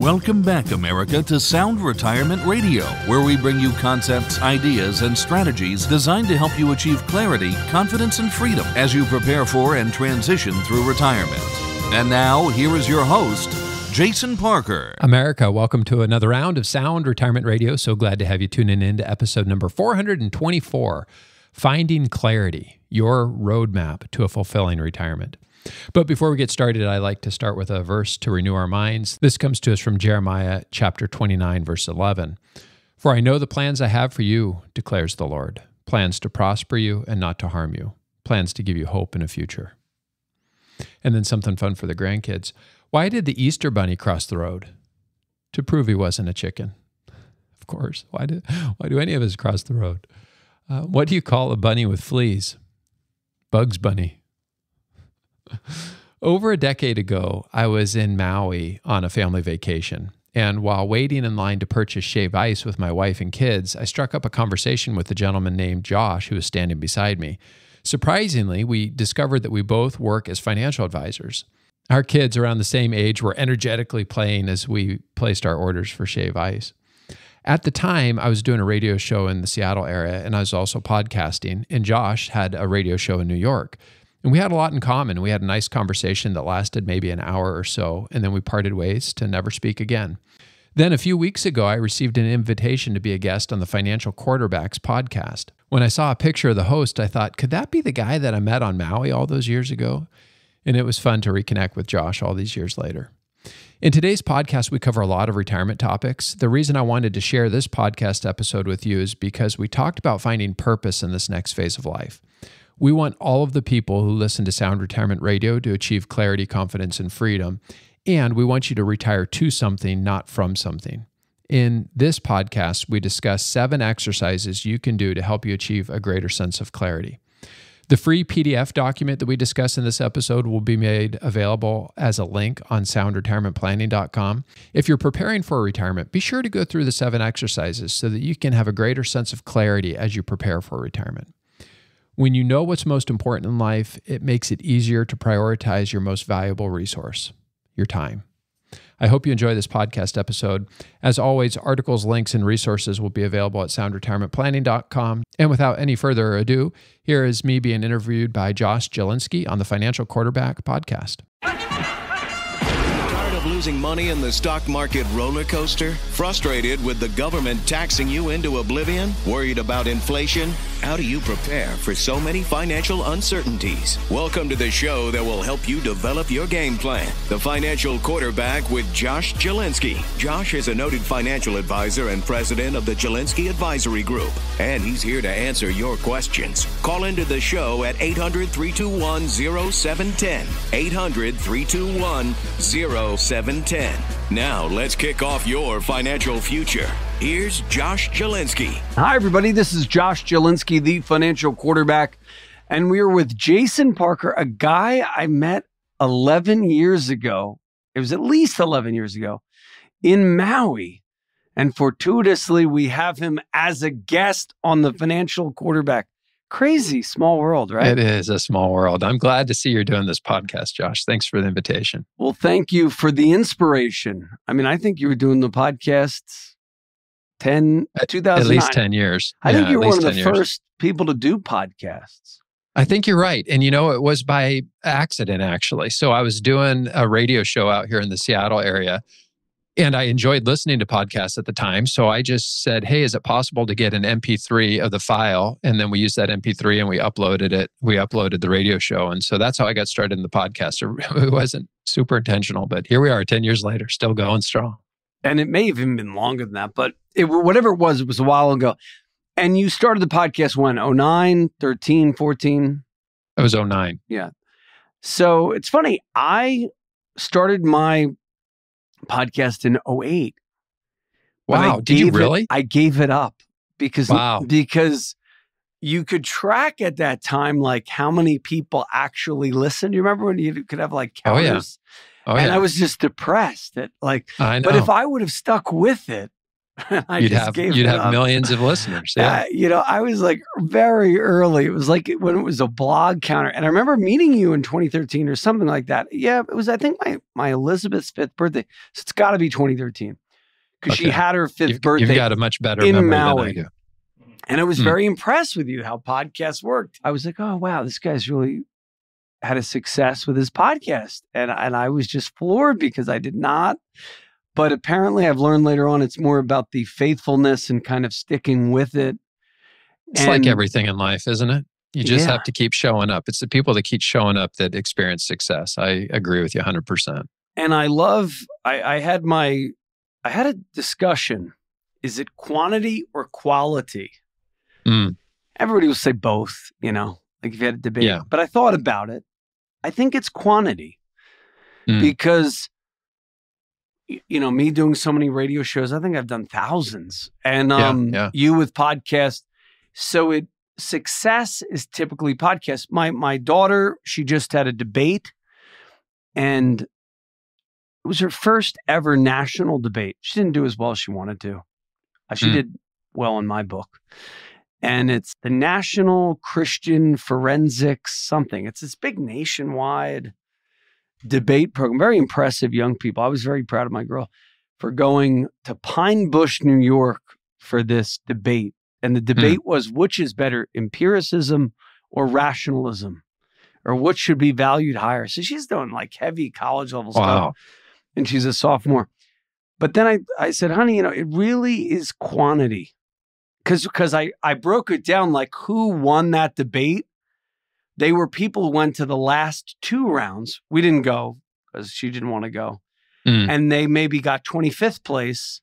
Welcome back, America, to Sound Retirement Radio, where we bring you concepts, ideas, and strategies designed to help you achieve clarity, confidence, and freedom as you prepare for and transition through retirement. And now, here is your host, Jason Parker. America, welcome to another round of Sound Retirement Radio. So glad to have you tuning in to episode number 424, Finding Clarity, Your Roadmap to a Fulfilling Retirement. But before we get started, I like to start with a verse to renew our minds. This comes to us from Jeremiah chapter 29, verse 11. For I know the plans I have for you, declares the Lord, plans to prosper you and not to harm you, plans to give you hope in a future. And then something fun for the grandkids. Why did the Easter bunny cross the road? To prove he wasn't a chicken. Of course. Why do any of us cross the road? What do you call a bunny with fleas? Bugs Bunny. Over a decade ago, I was in Maui on a family vacation, and while waiting in line to purchase shaved ice with my wife and kids, I struck up a conversation with a gentleman named Josh who was standing beside me. Surprisingly, we discovered that we both work as financial advisors. Our kids around the same age were energetically playing as we placed our orders for shaved ice. At the time, I was doing a radio show in the Seattle area, and I was also podcasting, and Josh had a radio show in New York. And we had a lot in common. We had a nice conversation that lasted maybe an hour or so, and then we parted ways to never speak again. Then a few weeks ago, I received an invitation to be a guest on the Financial Quarterbacks podcast. When I saw a picture of the host, I thought, could that be the guy that I met on Maui all those years ago? And it was fun to reconnect with Josh all these years later. In today's podcast, we cover a lot of retirement topics. The reason I wanted to share this podcast episode with you is because we talked about finding purpose in this next phase of life. We want all of the people who listen to Sound Retirement Radio to achieve clarity, confidence, and freedom. And we want you to retire to something, not from something. In this podcast, we discuss 7 exercises you can do to help you achieve a greater sense of clarity. The free PDF document that we discuss in this episode will be made available as a link on soundretirementplanning.com. If you're preparing for retirement, be sure to go through the 7 exercises so that you can have a greater sense of clarity as you prepare for retirement. When you know what's most important in life, it makes it easier to prioritize your most valuable resource, your time. I hope you enjoy this podcast episode. As always, articles, links, and resources will be available at soundretirementplanning.com. And without any further ado, here is me being interviewed by Josh Jelinski on the Financial Quarterback podcast. Tired of losing money in the stock market roller coaster? Frustrated with the government taxing you into oblivion? Worried about inflation? How do you prepare for so many financial uncertainties? Welcome to the show that will help you develop your game plan. The Financial Quarterback with Josh Jelinski. Josh is a noted financial advisor and president of the Jelinski Advisory Group, and he's here to answer your questions. Call into the show at 800-321-0710. 800-321-0710. Now, let's kick off your financial future. Here's Josh Jelinski. Hi, everybody. This is Josh Jelinski, the Financial Quarterback, and we are with Jason Parker, a guy I met 11 years ago. It was at least 11 years ago in Maui, and fortuitously, we have him as a guest on the Financial Quarterback. Crazy small world, right? It is a small world. I'm glad to see you're doing this podcast, Josh. Thanks for the invitation. Well, thank you for the inspiration. I mean, I think you were doing the podcasts 2009. At least 10 years. I think you were one of the first people to do podcasts. I think you're right. And you know, it was by accident, actually. So I was doing a radio show out here in the Seattle area, and I enjoyed listening to podcasts at the time. So I just said, hey, is it possible to get an MP3 of the file? And then we used that MP3 and we uploaded it. We uploaded the radio show. And so that's how I got started in the podcast. It wasn't super intentional, but here we are 10 years later, still going strong. And it may have even been longer than that, but whatever it was a while ago. And you started the podcast when? 09, 13, 14? It was 09. Yeah. So it's funny. I started my podcast in 08. Wow. Did you really? I gave it up because you could track at that time, like how many people actually listened. You remember when you could have like counters? Oh, yeah. And I was just depressed at like, I know. But if I would have stuck with it, You'd have millions of listeners. Yeah. I was like very early. It was like when it was a blog counter. And I remember meeting you in 2013 or something like that. Yeah, it was, I think, my Elizabeth's 5th birthday. So it's got to be 2013 because she had her 5th birthday. You've got a much better in memory Maui. than I do. And I was very impressed with you, how podcasts worked. I was like, oh, wow, this guy's really had a success with his podcast. And I was just floored because I did not. But apparently I've learned later on, it's more about the faithfulness and kind of sticking with it. It's like everything in life, isn't it? You just have to keep showing up. It's the people that keep showing up that experience success. I agree with you 100%. And I love, I had a discussion. Is it quantity or quality? Everybody will say both, like if you had a debate. Yeah. But I thought about it. I think it's quantity because, me doing so many radio shows, I think I've done thousands. And you with podcasts. So success is typically podcasts. My daughter, she just had a debate and it was her first ever national debate. She didn't do as well as she wanted to. She did well in my book. And it's the National Christian Forensics something. It's this big nationwide debate program. Very impressive young people. I was very proud of my girl for going to Pine Bush, New York for this debate. And the debate was, which is better, empiricism or rationalism? Or what should be valued higher? So she's doing like heavy college level stuff. And she's a sophomore. But then I said, honey, it really is quantity. Because I broke it down like who won that debate. They were people who went to the last 2 rounds. We didn't go because she didn't want to go. And they maybe got 25th place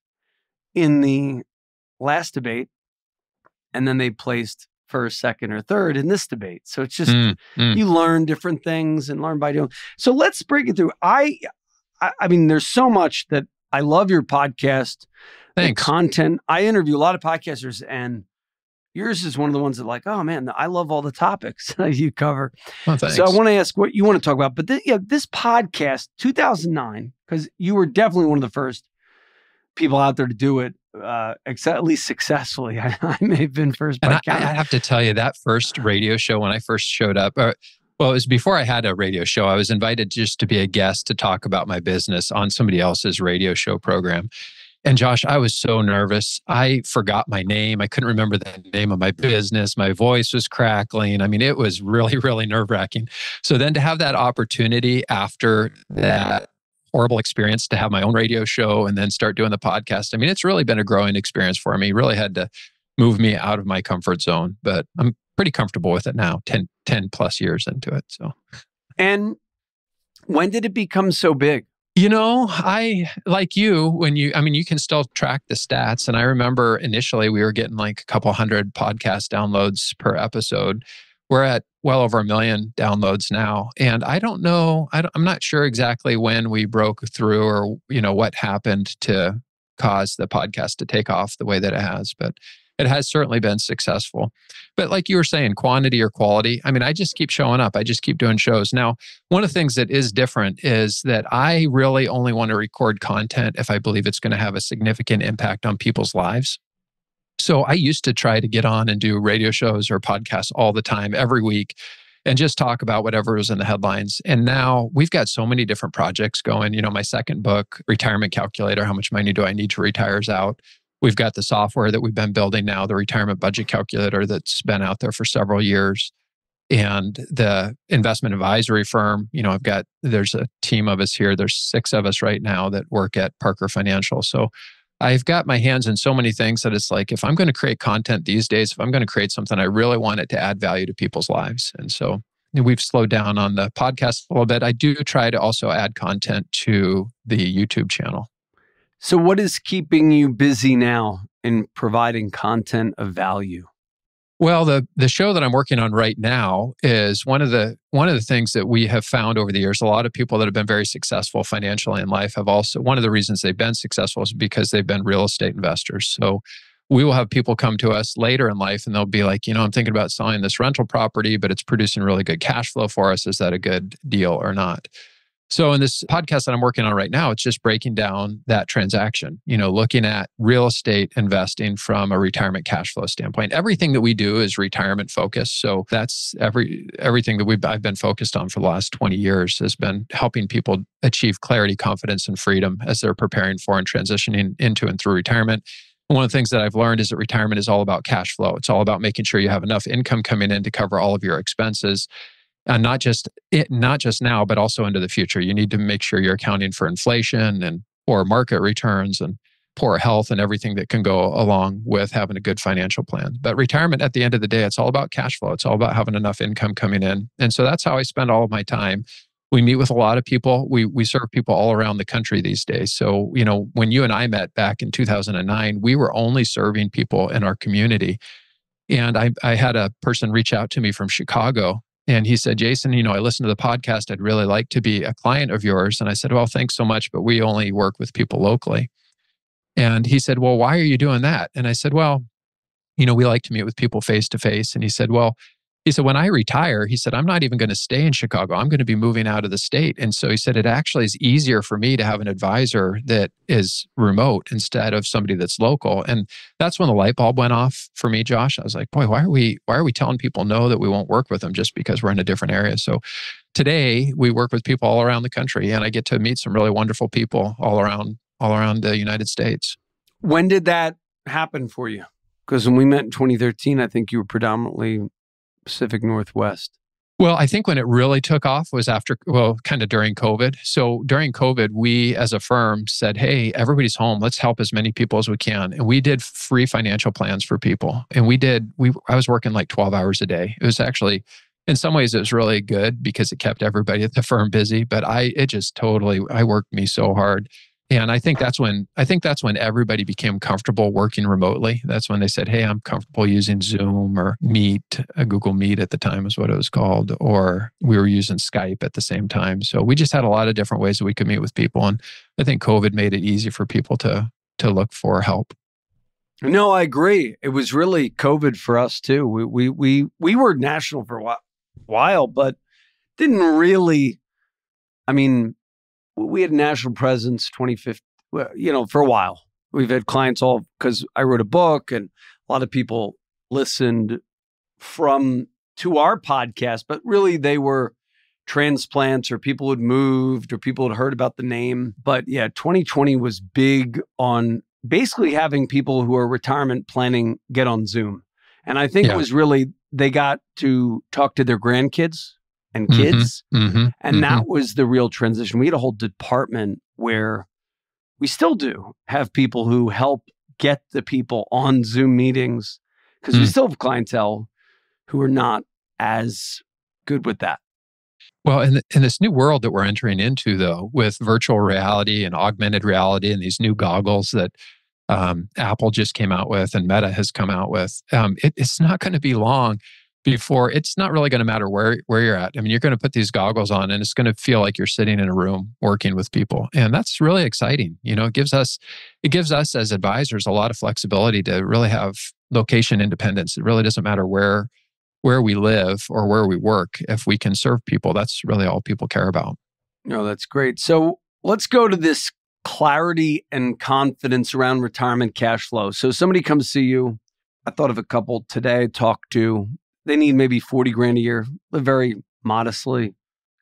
in the last debate. And then they placed first, second, or third in this debate. So it's just, you learn different things and learn by doing. So let's break it through. I mean, there's so much that I love your podcast. Thanks. Content. I interview a lot of podcasters and yours is one of the ones that like, oh man, I love all the topics you cover. Well, thanks. So I want to ask what you want to talk about. But this podcast, 2009, because you were definitely one of the first people out there to do it, at least successfully. I may have been first. And I have to tell you, that first radio show when I first showed up, well, it was before I had a radio show. I was invited just to be a guest to talk about my business on somebody else's radio show program. And Josh, I was so nervous. I forgot my name. I couldn't remember the name of my business. My voice was crackling. I mean, it was really, really nerve-wracking. So then to have that opportunity after that horrible experience to have my own radio show and then start doing the podcast, I mean, it's really been a growing experience for me. Really had to move me out of my comfort zone, but I'm pretty comfortable with it now, 10 plus years into it. So, and when did it become so big? I, like you, you can still track the stats. And I remember initially we were getting like a couple hundred podcast downloads per episode. We're at well over 1 million downloads now. And I don't know, I'm not sure exactly when we broke through or, what happened to cause the podcast to take off the way that it has, but it has certainly been successful. But like you were saying, quantity or quality, I mean, I just keep showing up. I just keep doing shows. Now, one of the things that is different is that I really only want to record content if I believe it's going to have a significant impact on people's lives. So I used to try to get on and do radio shows or podcasts all the time, every week, and just talk about whatever was in the headlines. And now we've got so many different projects going. My second book, Retirement Calculator, How Much Money Do I Need to Retire, is out. We've got the software that we've been building now, the retirement budget calculator that's been out there for several years. And the investment advisory firm, there's a team of us here. There's 6 of us right now that work at Parker Financial. So I've got my hands in so many things that it's like, if I'm going to create content these days, if I'm going to create something, I really want it to add value to people's lives. And so we've slowed down on the podcast a little bit. I do try to also add content to the YouTube channel. So what is keeping you busy now in providing content of value? Well, the show that I'm working on right now is one of the things that we have found over the years. A lot of people that have been very successful financially in life have also, one of the reasons they've been successful is because they've been real estate investors. So we will have people come to us later in life and they'll be like, I'm thinking about selling this rental property, but it's producing really good cash flow for us. Is that a good deal or not? So in this podcast that I'm working on right now, it's just breaking down that transaction, looking at real estate investing from a retirement cash flow standpoint. Everything that we do is retirement focused. So that's everything that I've been focused on for the last 20 years has been helping people achieve clarity, confidence, and freedom as they're preparing for and transitioning into and through retirement. One of the things that I've learned is that retirement is all about cash flow. It's all about making sure you have enough income coming in to cover all of your expenses. And not just now, but also into the future. You need to make sure you're accounting for inflation and poor market returns and poor health and everything that can go along with having a good financial plan. But retirement, at the end of the day, it's all about cash flow. It's all about having enough income coming in. And so that's how I spend all of my time. We meet with a lot of people. We serve people all around the country these days. So, when you and I met back in 2009, we were only serving people in our community. And I had a person reach out to me from Chicago. And he said, Jason, I listened to the podcast. I'd really like to be a client of yours. And I said, well, thanks so much, but we only work with people locally. And he said, well, why are you doing that? And I said, well, we like to meet with people face to face. And he said, when I retire, he said, I'm not even going to stay in Chicago. I'm going to be moving out of the state. And so he said, it actually is easier for me to have an advisor that is remote instead of somebody that's local. And that's when the light bulb went off for me, Josh. I was like, boy, why are we telling people no that we won't work with them just because we're in a different area? So today we work with people all around the country, and I get to meet some really wonderful people all around the United States. When did that happen for you? Because when we met in 2013, I think you were predominantly Pacific Northwest. Well, I think when it really took off was kind of during COVID. So during COVID, we as a firm said, hey, everybody's home. Let's help as many people as we can. And we did free financial plans for people. And I was working like 12 hours a day. It was actually, in some ways, it was really good because it kept everybody at the firm busy. But I worked me so hard. And I think that's when everybody became comfortable working remotely. That's when they said, hey, I'm comfortable using Zoom or Meet. Google Meet at the time is what it was called. Or we were using Skype at the same time. So we just had a lot of different ways that we could meet with people. And I think COVID made it easy for people to look for help. No, I agree. It was really COVID for us too. We were national for a while, but didn't really, we had a national presence 2015, for a while. We've had clients all, because I wrote a book and a lot of people listened to our podcast, but really they were transplants or people had moved or people had heard about the name. But yeah, 2020 was big on basically having people who are retirement planning get on Zoom. And I think it was really, they got to talk to their grandkids and kids. And that was the real transition. We had a whole department where we still do have people who help get the people on Zoom meetings because we still have clientele who are not as good with that. Well, in this new world that we're entering into, though, with virtual reality and augmented reality and these new goggles that Apple just came out with and Meta has come out with, it's not going to be long before it's not really going to matter where you're at. You're going to put these goggles on and it's going to feel like you're sitting in a room working with people. And that's really exciting. It gives us as advisors a lot of flexibility to really have location independence. It really doesn't matter where we live or where we work. If we can serve people, that's really all people care about. No, that's great. So let's go to this clarity and confidence around retirement cash flow. So somebody comes to you. I thought of a couple today I talked to. They need maybe 40 grand a year, live very modestly,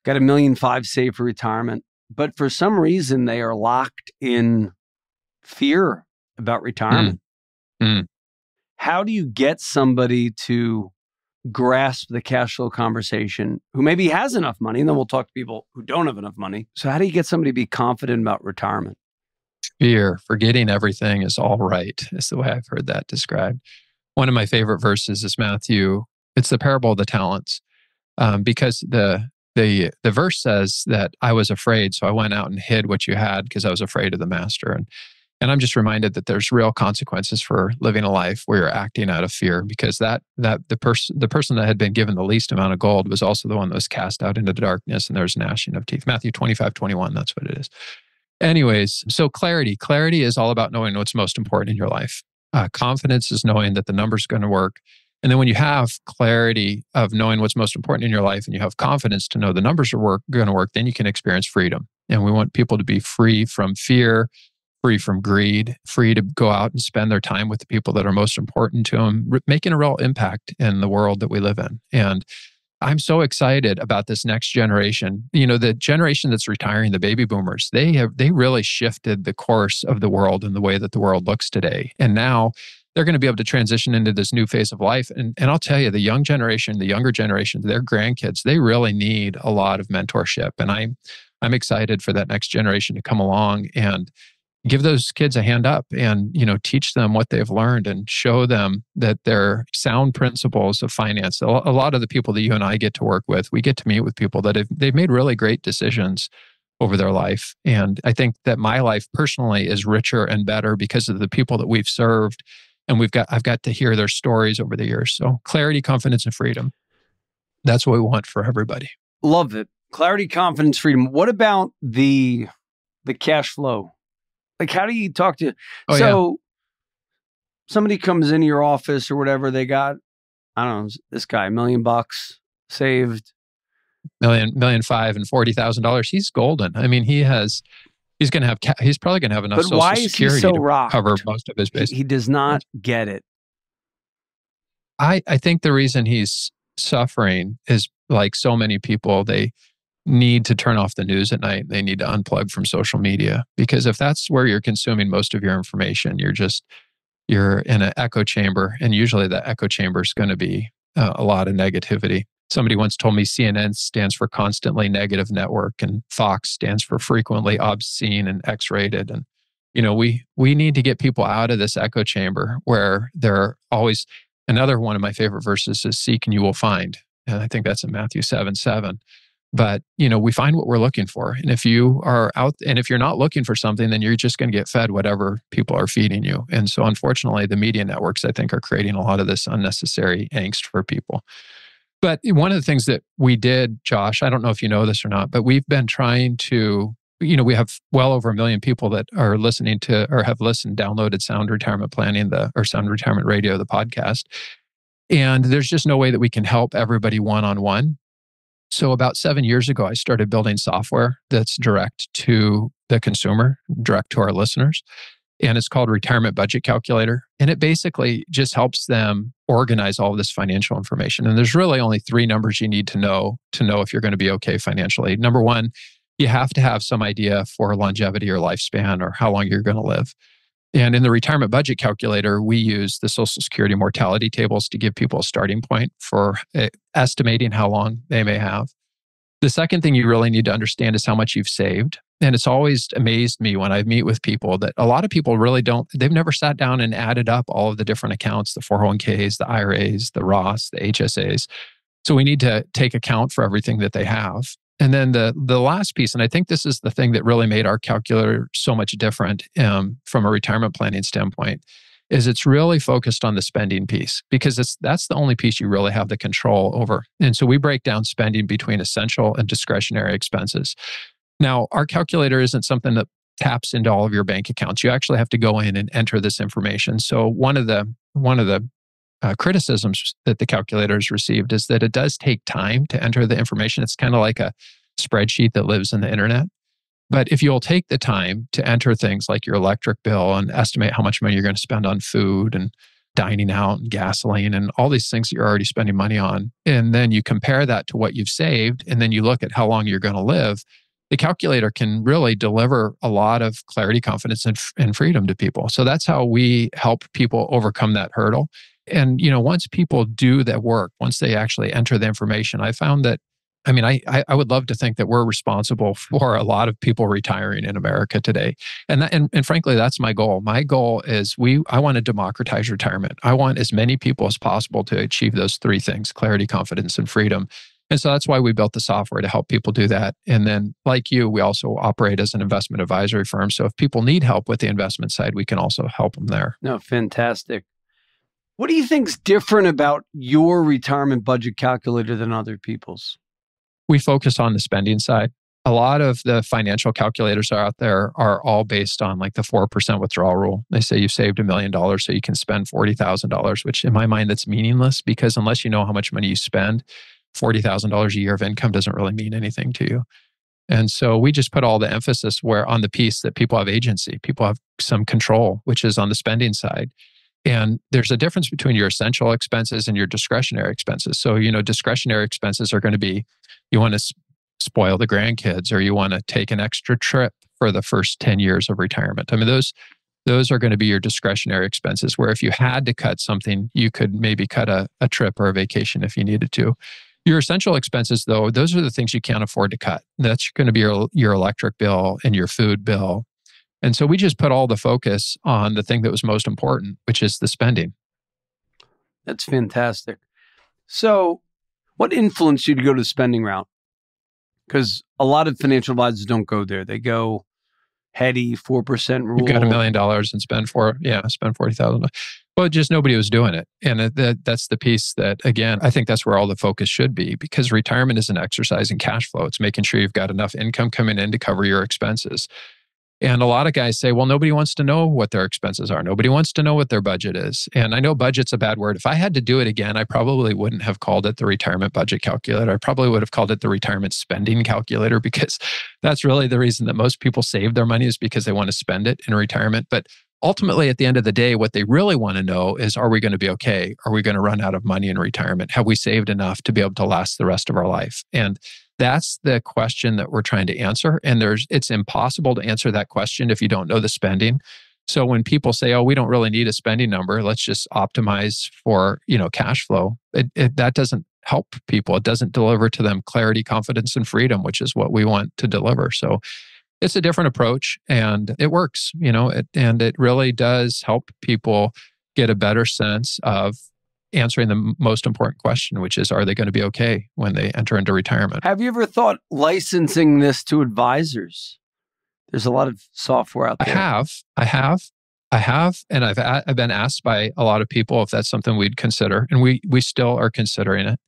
got $1.5 million saved for retirement. But for some reason, they are locked in fear about retirement. How do you get somebody to grasp the cash flow conversation who maybe has enough money? And then we'll talk to people who don't have enough money. So how do you get somebody to be confident about retirement? Fear, forgetting everything is all right, is the way I've heard that described. One of my favorite verses is Matthew. It's the parable of the talents, because the verse says that I was afraid, so I went out and hid what you had because I was afraid of the master. And I'm just reminded that there's real consequences for living a life where you're acting out of fear, because the person that had been given the least amount of gold was also the one that was cast out into the darkness, and there's gnashing of teeth. Matthew 25:21, that's what it is. Anyways, so clarity is all about knowing what's most important in your life. Confidence is knowing that the number's going to work. And then when you have clarity of knowing what's most important in your life and you have confidence to know the numbers are going to work, then you can experience freedom. And we want people to be free from fear, free from greed, free to go out and spend their time with the people that are most important to them, making a real impact in the world that we live in. And I'm so excited about this next generation. The generation that's retiring, the baby boomers, they really shifted the course of the world and the way that the world looks today. And now they're going to be able to transition into this new phase of life. And I'll tell you, the younger generation, their grandkids, they really need a lot of mentorship. And I'm excited for that next generation to come along and give those kids a hand up and, teach them what they've learned and show them that they're sound principles of finance. A lot of the people that you and I get to work with, we get to meet with people that they've made really great decisions over their life. And I think that my life personally is richer and better because of the people that we've served. And I've got to hear their stories over the years. So clarity, confidence, and freedom. That's what we want for everybody. Love it. Clarity, confidence, freedom. What about the cash flow? Like, how do you talk to... Somebody comes into your office or whatever, they got, I don't know, this guy, $1 million saved. $1.5 million and $40,000. He's golden. I mean, he's probably going to have enough Social Security to cover most of his base. He does not get it. I think the reason he's suffering is like so many people, they need to turn off the news at night. They need to unplug from social media, because if that's where you're consuming most of your information, you're in an echo chamber. And usually that echo chamber is going to be a lot of negativity. Somebody once told me CNN stands for constantly negative network and Fox stands for frequently obscene and X-rated. And, we need to get people out of this echo chamber where they're always, another one of my favorite verses is seek and you will find. And I think that's in Matthew 7:7. But, we find what we're looking for. And if you are out, and if you're not looking for something, then you're just going to get fed whatever people are feeding you. And so unfortunately, the media networks, I think, are creating a lot of this unnecessary angst for people. But one of the things that we did, Josh, I don't know if you know this or not, but we've been trying to, we have well over 1 million people that are listening to, or have downloaded Sound Retirement Planning, or Sound Retirement Radio, the podcast. And there's just no way that we can help everybody one-on-one. So about 7 years ago, I started building software that's direct to the consumer, direct to our listeners. And it's called Retirement Budget Calculator. And it basically just helps them organize all of this financial information. And there's really only 3 numbers you need to know if you're going to be okay financially. Number one, you have to have some idea for longevity or lifespan or how long you're going to live. And in the Retirement Budget Calculator, we use the Social Security mortality tables to give people a starting point for estimating how long they may have. The second thing you really need to understand is how much you've saved. And it's always amazed me when I meet with people that a lot of people really they've never sat down and added up all of the different accounts, the 401ks, the IRAs, the Roths, the HSAs. So we need to take account for everything that they have. And then the last piece, and I think this is the thing that really made our calculator so much different from a retirement planning standpoint, is it's really focused on the spending piece, because that's the only piece you really have the control over. And so we break down spending between essential and discretionary expenses. Now, our calculator isn't something that taps into all of your bank accounts. You actually have to go in and enter this information. So one of the criticisms that the calculator has received is that it does take time to enter the information. It's kind of like a spreadsheet that lives in the internet. But if you'll take the time to enter things like your electric bill and estimate how much money you're going to spend on food and dining out and gasoline and all these things that you're already spending money on, and then you compare that to what you've saved, and then you look at how long you're going to live, the calculator can really deliver a lot of clarity, confidence, and freedom to people. So that's how we help people overcome that hurdle. And, once people do that work, once they actually enter the information, I found that, I would love to think that we're responsible for a lot of people retiring in America today. And frankly, that's my goal. My goal is I want to democratize retirement. I want as many people as possible to achieve those 3 things: clarity, confidence, and freedom. And so that's why we built the software to help people do that. And then, like you, we also operate as an investment advisory firm. So if people need help with the investment side, we can also help them there. No, fantastic. What do you think's different about your retirement budget calculator than other people's? We focus on the spending side. a lot of the financial calculators out there are all based on like the 4% withdrawal rule. They say you've saved $1 million, so you can spend $40,000, which in my mind, that's meaningless because unless you know how much money you spend, $40,000 a year of income doesn't really mean anything to you. And so we just put all the emphasis where on the piece that people have agency, people have some control, which is on the spending side. And there's a difference between your essential expenses and your discretionary expenses. So, discretionary expenses are going to be, you want to spoil the grandkids, or you want to take an extra trip for the first 10 years of retirement. I mean, those are going to be your discretionary expenses, where if you had to cut something, you could maybe cut a trip or a vacation if you needed to. Your essential expenses, though, those are the things you can't afford to cut. That's going to be your electric bill and your food bill. And so we just put all the focus on the thing that was most important, which is the spending. That's fantastic. So what influenced you to go to the spending route? Because a lot of financial advisors don't go there. They go heady 4% rule. You've got $1 million and spend $40,000. Well, just nobody was doing it. And that's the piece that, again, I think that's where all the focus should be, because retirement is an exercise in cash flow. It's making sure you've got enough income coming in to cover your expenses. And a lot of guys say, well, nobody wants to know what their expenses are. Nobody wants to know what their budget is. And I know budget's a bad word. If I had to do it again, I probably wouldn't have called it the retirement budget calculator. I probably would have called it the retirement spending calculator, because that's really the reason that most people save their money, is because they want to spend it in retirement. But ultimately, at the end of the day, what they really want to know is, are we going to be okay? Are we going to run out of money in retirement? Have we saved enough to be able to last the rest of our life? And that's the question that we're trying to answer. And it's impossible to answer that question if you don't know the spending. So when people say, oh, we don't really need a spending number, let's just optimize for, cash flow, that doesn't help people. It doesn't deliver to them clarity, confidence, and freedom, which is what we want to deliver. So it's a different approach, and it works, and it really does help people get a better sense of answering the most important question, which is, are they going to be okay when they enter into retirement? Have you ever thought licensing this to advisors? There's a lot of software out there. I have. And I've been asked by a lot of people if that's something we'd consider. And we still are considering it.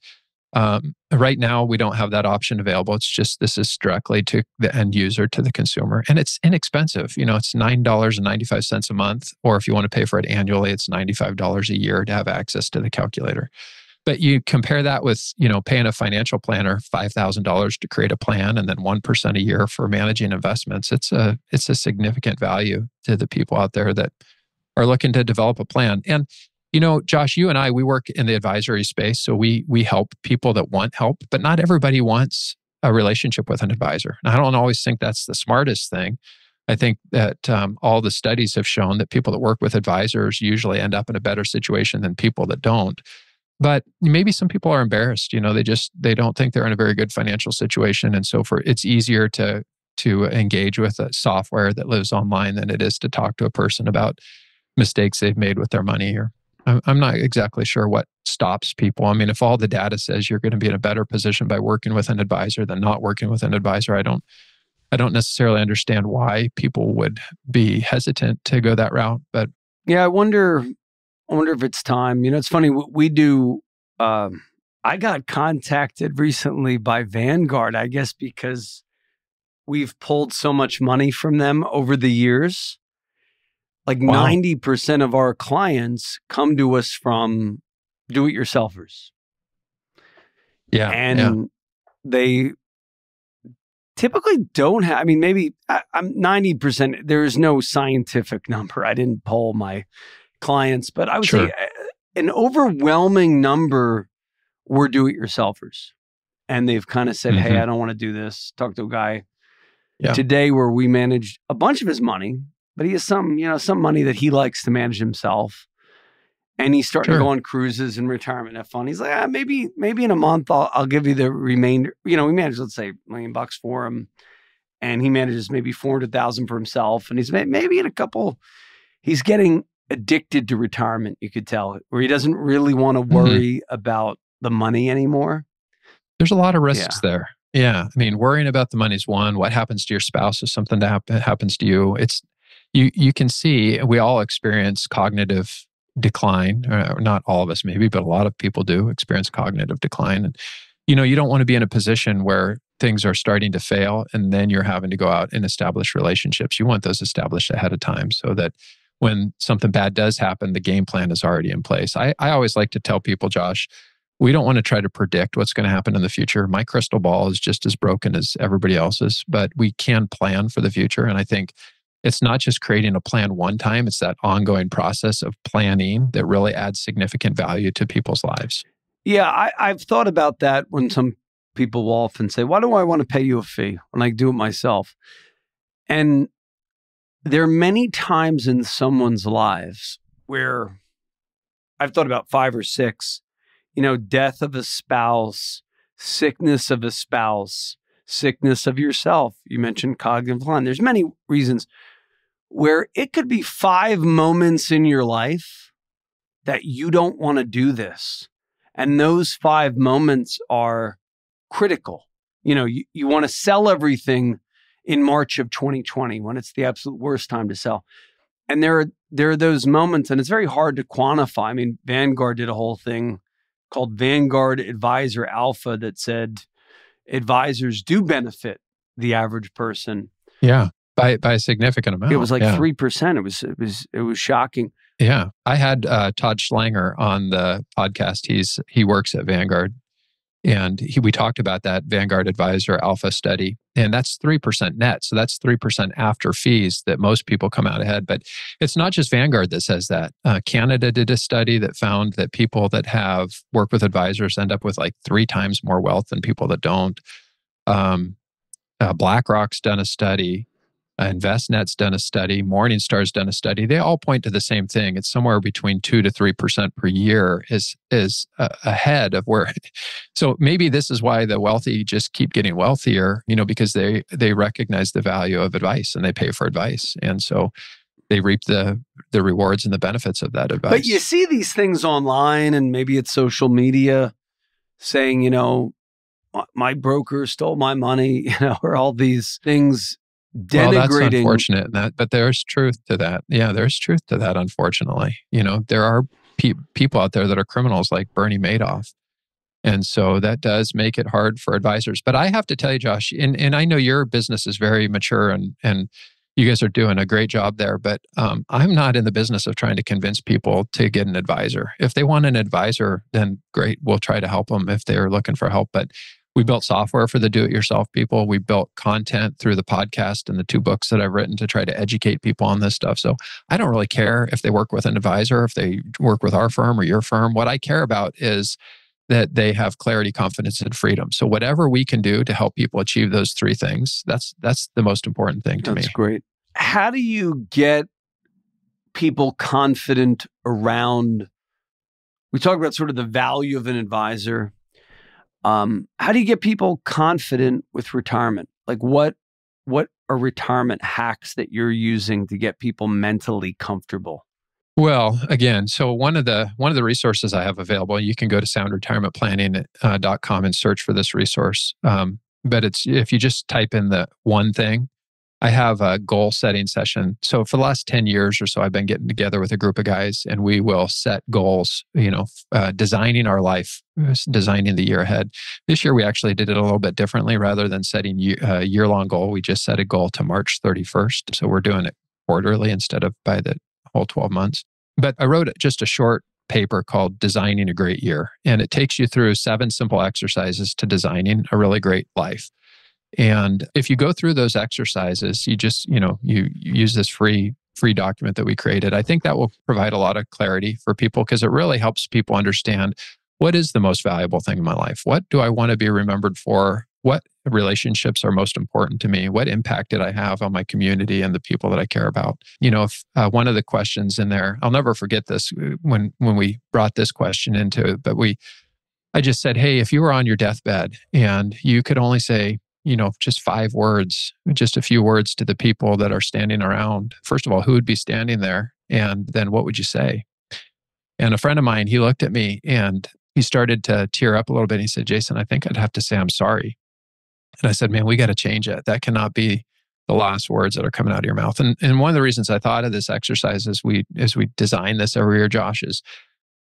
Right now, we don't have that option available. It's just, this is directly to the end user, to the consumer. And it's inexpensive. It's $9.95 a month. Or if you want to pay for it annually, it's $95 a year to have access to the calculator. But you compare that with, paying a financial planner $5,000 to create a plan, and then 1% a year for managing investments. It's a significant value to the people out there that are looking to develop a plan. And Josh, you and I, we work in the advisory space. So we help people that want help, but not everybody wants a relationship with an advisor. And I don't always think that's the smartest thing. I think that all the studies have shown that people that work with advisors usually end up in a better situation than people that don't. But maybe some people are embarrassed. They don't think they're in a very good financial situation. And so it's easier to engage with a software that lives online than it is to talk to a person about mistakes they've made with their money. Or I'm not exactly sure what stops people. I mean, if all the data says you're going to be in a better position by working with an advisor than not working with an advisor, I don't necessarily understand why people would be hesitant to go that route. But yeah, I wonder if it's time. It's funny. We do. I got contacted recently by Vanguard, I guess, because we've pulled so much money from them over the years. Like wow. 90% of our clients come to us from do-it-yourselfers. Yeah. And they typically don't have, maybe I'm 90%, there is no scientific number. I didn't poll my clients, but I would say an overwhelming number were do-it-yourselfers. And they've kind of said, hey, I don't want to do this. Talked to a guy today where we managed a bunch of his money, but he has some money that he likes to manage himself. And he's starting to go on cruises and retirement have fun. He's like, maybe in a month, I'll give you the remainder. We manage, let's say, $1 million for him. And he manages maybe $400,000 for himself. And he's maybe in a couple, he's getting addicted to retirement, you could tell, where he doesn't really want to worry about the money anymore. There's a lot of risks there. Yeah. Worrying about the money is one. What happens to your spouse if something happens to you? It's you can see we all experience cognitive decline. Not all of us maybe, but a lot of people do experience cognitive decline. And you don't want to be in a position where things are starting to fail and then you're having to go out and establish relationships. You want those established ahead of time so that when something bad does happen, the game plan is already in place. I always like to tell people, Josh, we don't want to try to predict what's going to happen in the future. My crystal ball is just as broken as everybody else's, but we can plan for the future. And I think it's not just creating a plan one time, it's that ongoing process of planning that really adds significant value to people's lives. Yeah, I've thought about that when some people will often say, why do I want to pay you a fee when I do it myself? And there are many times in someone's lives where I've thought about 5 or 6, death of a spouse, sickness of a spouse, sickness of yourself. You mentioned cognitive decline. There's many reasons where it could be 5 moments in your life that you don't want to do this. And those 5 moments are critical. You want to sell everything in March of 2020 when it's the absolute worst time to sell. And there are those moments, and it's very hard to quantify. I mean, Vanguard did a whole thing called Vanguard Advisor Alpha that said advisors do benefit the average person. Yeah, by a significant amount. It was like 3%. It was shocking. Yeah, I had Todd Schlanger on the podcast. He works at Vanguard, and we talked about that Vanguard Advisor Alpha study, and that's 3% net. So that's 3% after fees that most people come out ahead. But it's not just Vanguard that says that. Canada did a study that found that people that have worked with advisors end up with like 3 times more wealth than people that don't. BlackRock's done a study. InvestNet's done a study. Morningstar's done a study. They all point to the same thing. It's somewhere between 2 to 3% per year is ahead of where. So maybe this is why the wealthy just keep getting wealthier, because they recognize the value of advice and they pay for advice, and so they reap the rewards and the benefits of that advice. But you see these things online, and maybe it's social media saying, my broker stole my money, or all these things. Denigrating. Well, that's unfortunate, but there's truth to that. Yeah, there's truth to that, unfortunately. There are people out there that are criminals like Bernie Madoff. And so that does make it hard for advisors. But I have to tell you, Josh, and I know your business is very mature and you guys are doing a great job there, but I'm not in the business of trying to convince people to get an advisor. If they want an advisor, then great, we'll try to help them if they're looking for help. But we built software for the do-it-yourself people. We built content through the podcast and the 2 books that I've written to try to educate people on this stuff. So I don't really care if they work with an advisor, if they work with our firm or your firm. What I care about is that they have clarity, confidence, and freedom. So whatever we can do to help people achieve those 3 things, that's the most important thing to me. That's great. How do you get people confident around, we talk about sort of the value of an advisor. How do you get people confident with retirement? Like what are retirement hacks that you're using to get people mentally comfortable? Well, again, so one of the resources I have available, you can go to soundretirementplanning.com and search for this resource. But it's if you just type in the one thing, I have a goal setting session. So for the last 10 years or so, I've been getting together with a group of guys and we will set goals, designing our life, designing the year ahead. This year, we actually did it a little bit differently. Rather than setting a year-long goal, we just set a goal to March 31st. So we're doing it quarterly instead of by the whole 12 months. But I wrote just a short paper called Designing a Great Year. And it takes you through 7 simple exercises to designing a really great life. And if you go through those exercises, you just, you use this free document that we created. I think that will provide a lot of clarity for people because it really helps people understand what is the most valuable thing in my life? What do I want to be remembered for? What relationships are most important to me? What impact did I have on my community and the people that I care about? If one of the questions in there, I'll never forget this when we brought this question into it, but I just said, hey, if you were on your deathbed and you could only say, just 5 words, just a few words to the people that are standing around. First of all, who would be standing there? And then what would you say? And a friend of mine, he looked at me and he started to tear up a little bit. He said, Jason, I think I'd have to say I'm sorry. And I said, man, we got to change it. That cannot be the last words that are coming out of your mouth. And one of the reasons I thought of this exercise as we design this every year, Josh, is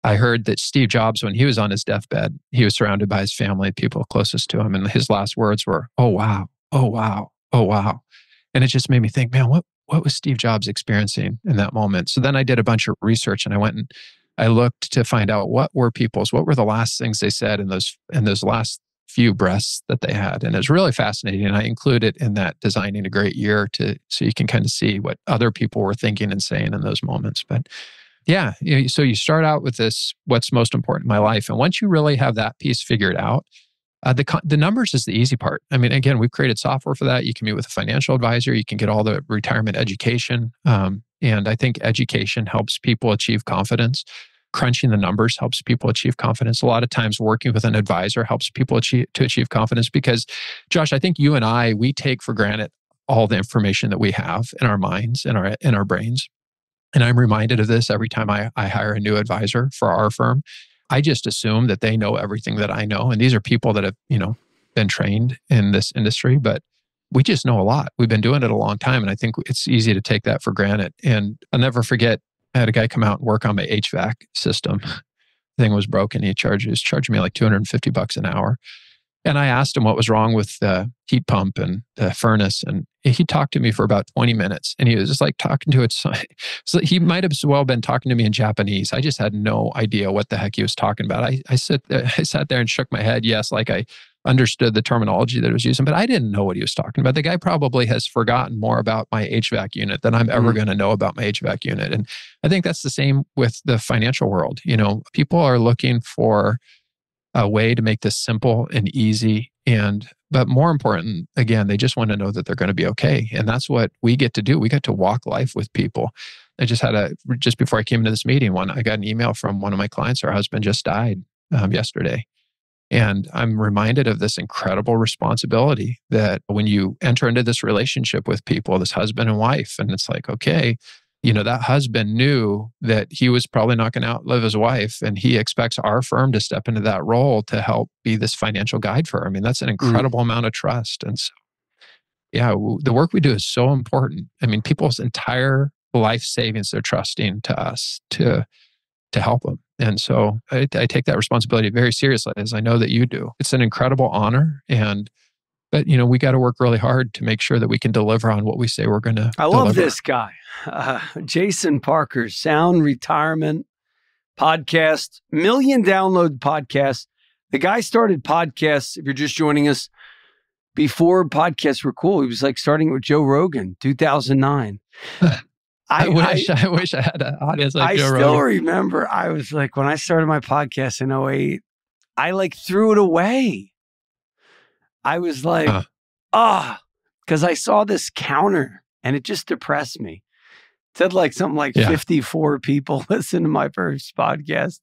I heard that Steve Jobs, when he was on his deathbed, he was surrounded by his family, people closest to him. And his last words were, "Oh, wow. Oh, wow. Oh, wow." And it just made me think, man, what was Steve Jobs experiencing in that moment? So then I did a bunch of research and I went and I looked to find out what were the last things they said in those last few breaths that they had. And it was really fascinating. And I include it in that Designing a Great Year so you can kind of see what other people were thinking and saying in those moments. But yeah, so you start out with this, what's most important in my life. And once you really have that piece figured out, the numbers is the easy part. I mean, again, we've created software for that. You can meet with a financial advisor. You can get all the retirement education. And I think education helps people achieve confidence. Crunching the numbers helps people achieve confidence. A lot of times working with an advisor helps people achieve confidence because, Josh, I think you and I, we take for granted all the information that we have in our minds, in our brains. And I'm reminded of this every time I hire a new advisor for our firm. I just assume that they know everything that I know. And these are people that have, been trained in this industry, but we just know a lot. We've been doing it a long time. And I think it's easy to take that for granted. And I'll never forget, I had a guy come out and work on my HVAC system. The thing was broken. He was charging me like $250 an hour. And I asked him what was wrong with the heat pump and the furnace. And he talked to me for about 20 minutes. And he was just like talking to it. So he might have as well been talking to me in Japanese. I just had no idea what the heck he was talking about. I sat there and shook my head. Yes, like I understood the terminology that he was using, but I didn't know what he was talking about. The guy probably has forgotten more about my HVAC unit than I'm ever going to know about my HVAC unit. And I think that's the same with the financial world. People are looking for a way to make this simple and easy. But more important, again, they just want to know that they're going to be okay. And that's what we get to do. We get to walk life with people. I just before I came into this meeting, I got an email from one of my clients. Her husband just died yesterday. And I'm reminded of this incredible responsibility that when you enter into this relationship with people, this husband and wife, and it's like, okay, that husband knew that he was probably not going to outlive his wife, and he expects our firm to step into that role to help be this financial guide for her. I mean, that's an incredible amount of trust. And so, yeah, the work we do is so important. I mean, people's entire life savings, they're trusting to us to help them. And so I take that responsibility very seriously, as I know that you do. It's an incredible honor. But we got to work really hard to make sure that we can deliver on what we say we're going to I love this guy. Jason Parker, Sound Retirement Podcast, million download podcast. The guy started podcasts, if you're just joining us, before podcasts were cool. He was like starting with Joe Rogan, 2009. I wish I had an audience like Joe Rogan. I still remember, I was like, when I started my podcast in 2008, I like threw it away. I was like, because I saw this counter and it just depressed me. It said like something like 54 people listen to my first podcast.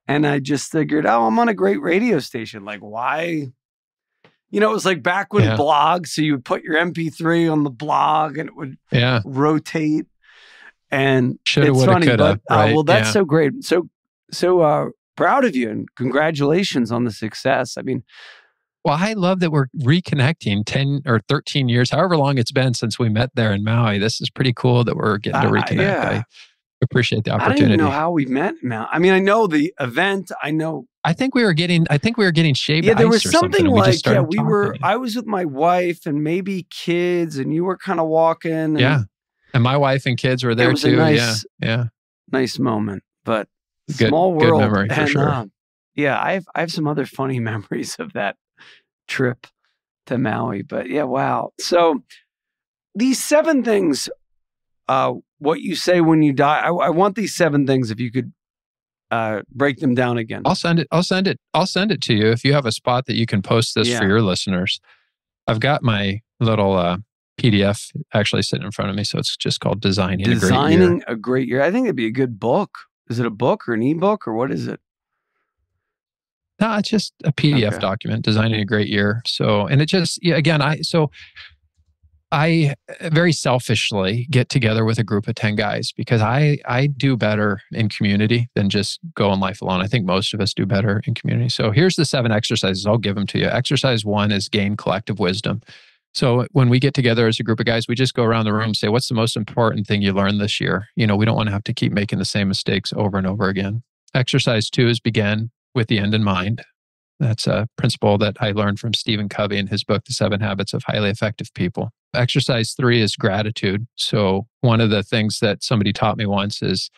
And I just figured, I'm on a great radio station. Like, why? It was like back when blogs, so you would put your MP3 on the blog and it would rotate. And it's funny, but well, that's so great. So proud of you and congratulations on the success. I mean, well, I love that we're reconnecting 10 or 13 years, however long it's been since we met there in Maui. This is pretty cool that we're getting to reconnect. I appreciate the opportunity. I don't even know how we met in Maui. I mean, I know the event. I think we were getting shaved ice. There was or something like, I was with my wife and maybe kids, and you were kind of walking. And and my wife and kids were there too. Nice moment, but good, small world. Good memory for sure. I have some other funny memories of that trip to Maui, but wow. So these 7 things, what you say when you die, I want these 7 things, if you could break them down again. I'll send it to you if you have a spot that you can post this for your listeners. I've got my little PDF actually sitting in front of me, so it's just called Designing a Great Year. I think it'd be a good book. Is it a book or an ebook or what is it? No, it's just a PDF document, Designing a Great Year. So, and it just, I very selfishly get together with a group of 10 guys because I do better in community than just go in life alone. I think most of us do better in community. So here's the 7 exercises. I'll give them to you. Exercise 1 is gain collective wisdom. So when we get together as a group of guys, we just go around the room and say, what's the most important thing you learned this year? We don't want to have to keep making the same mistakes over and over again. Exercise 2 is begin with the end in mind. That's a principle that I learned from Stephen Covey in his book, The 7 Habits of Highly Effective People. Exercise 3 is gratitude. So one of the things that somebody taught me once is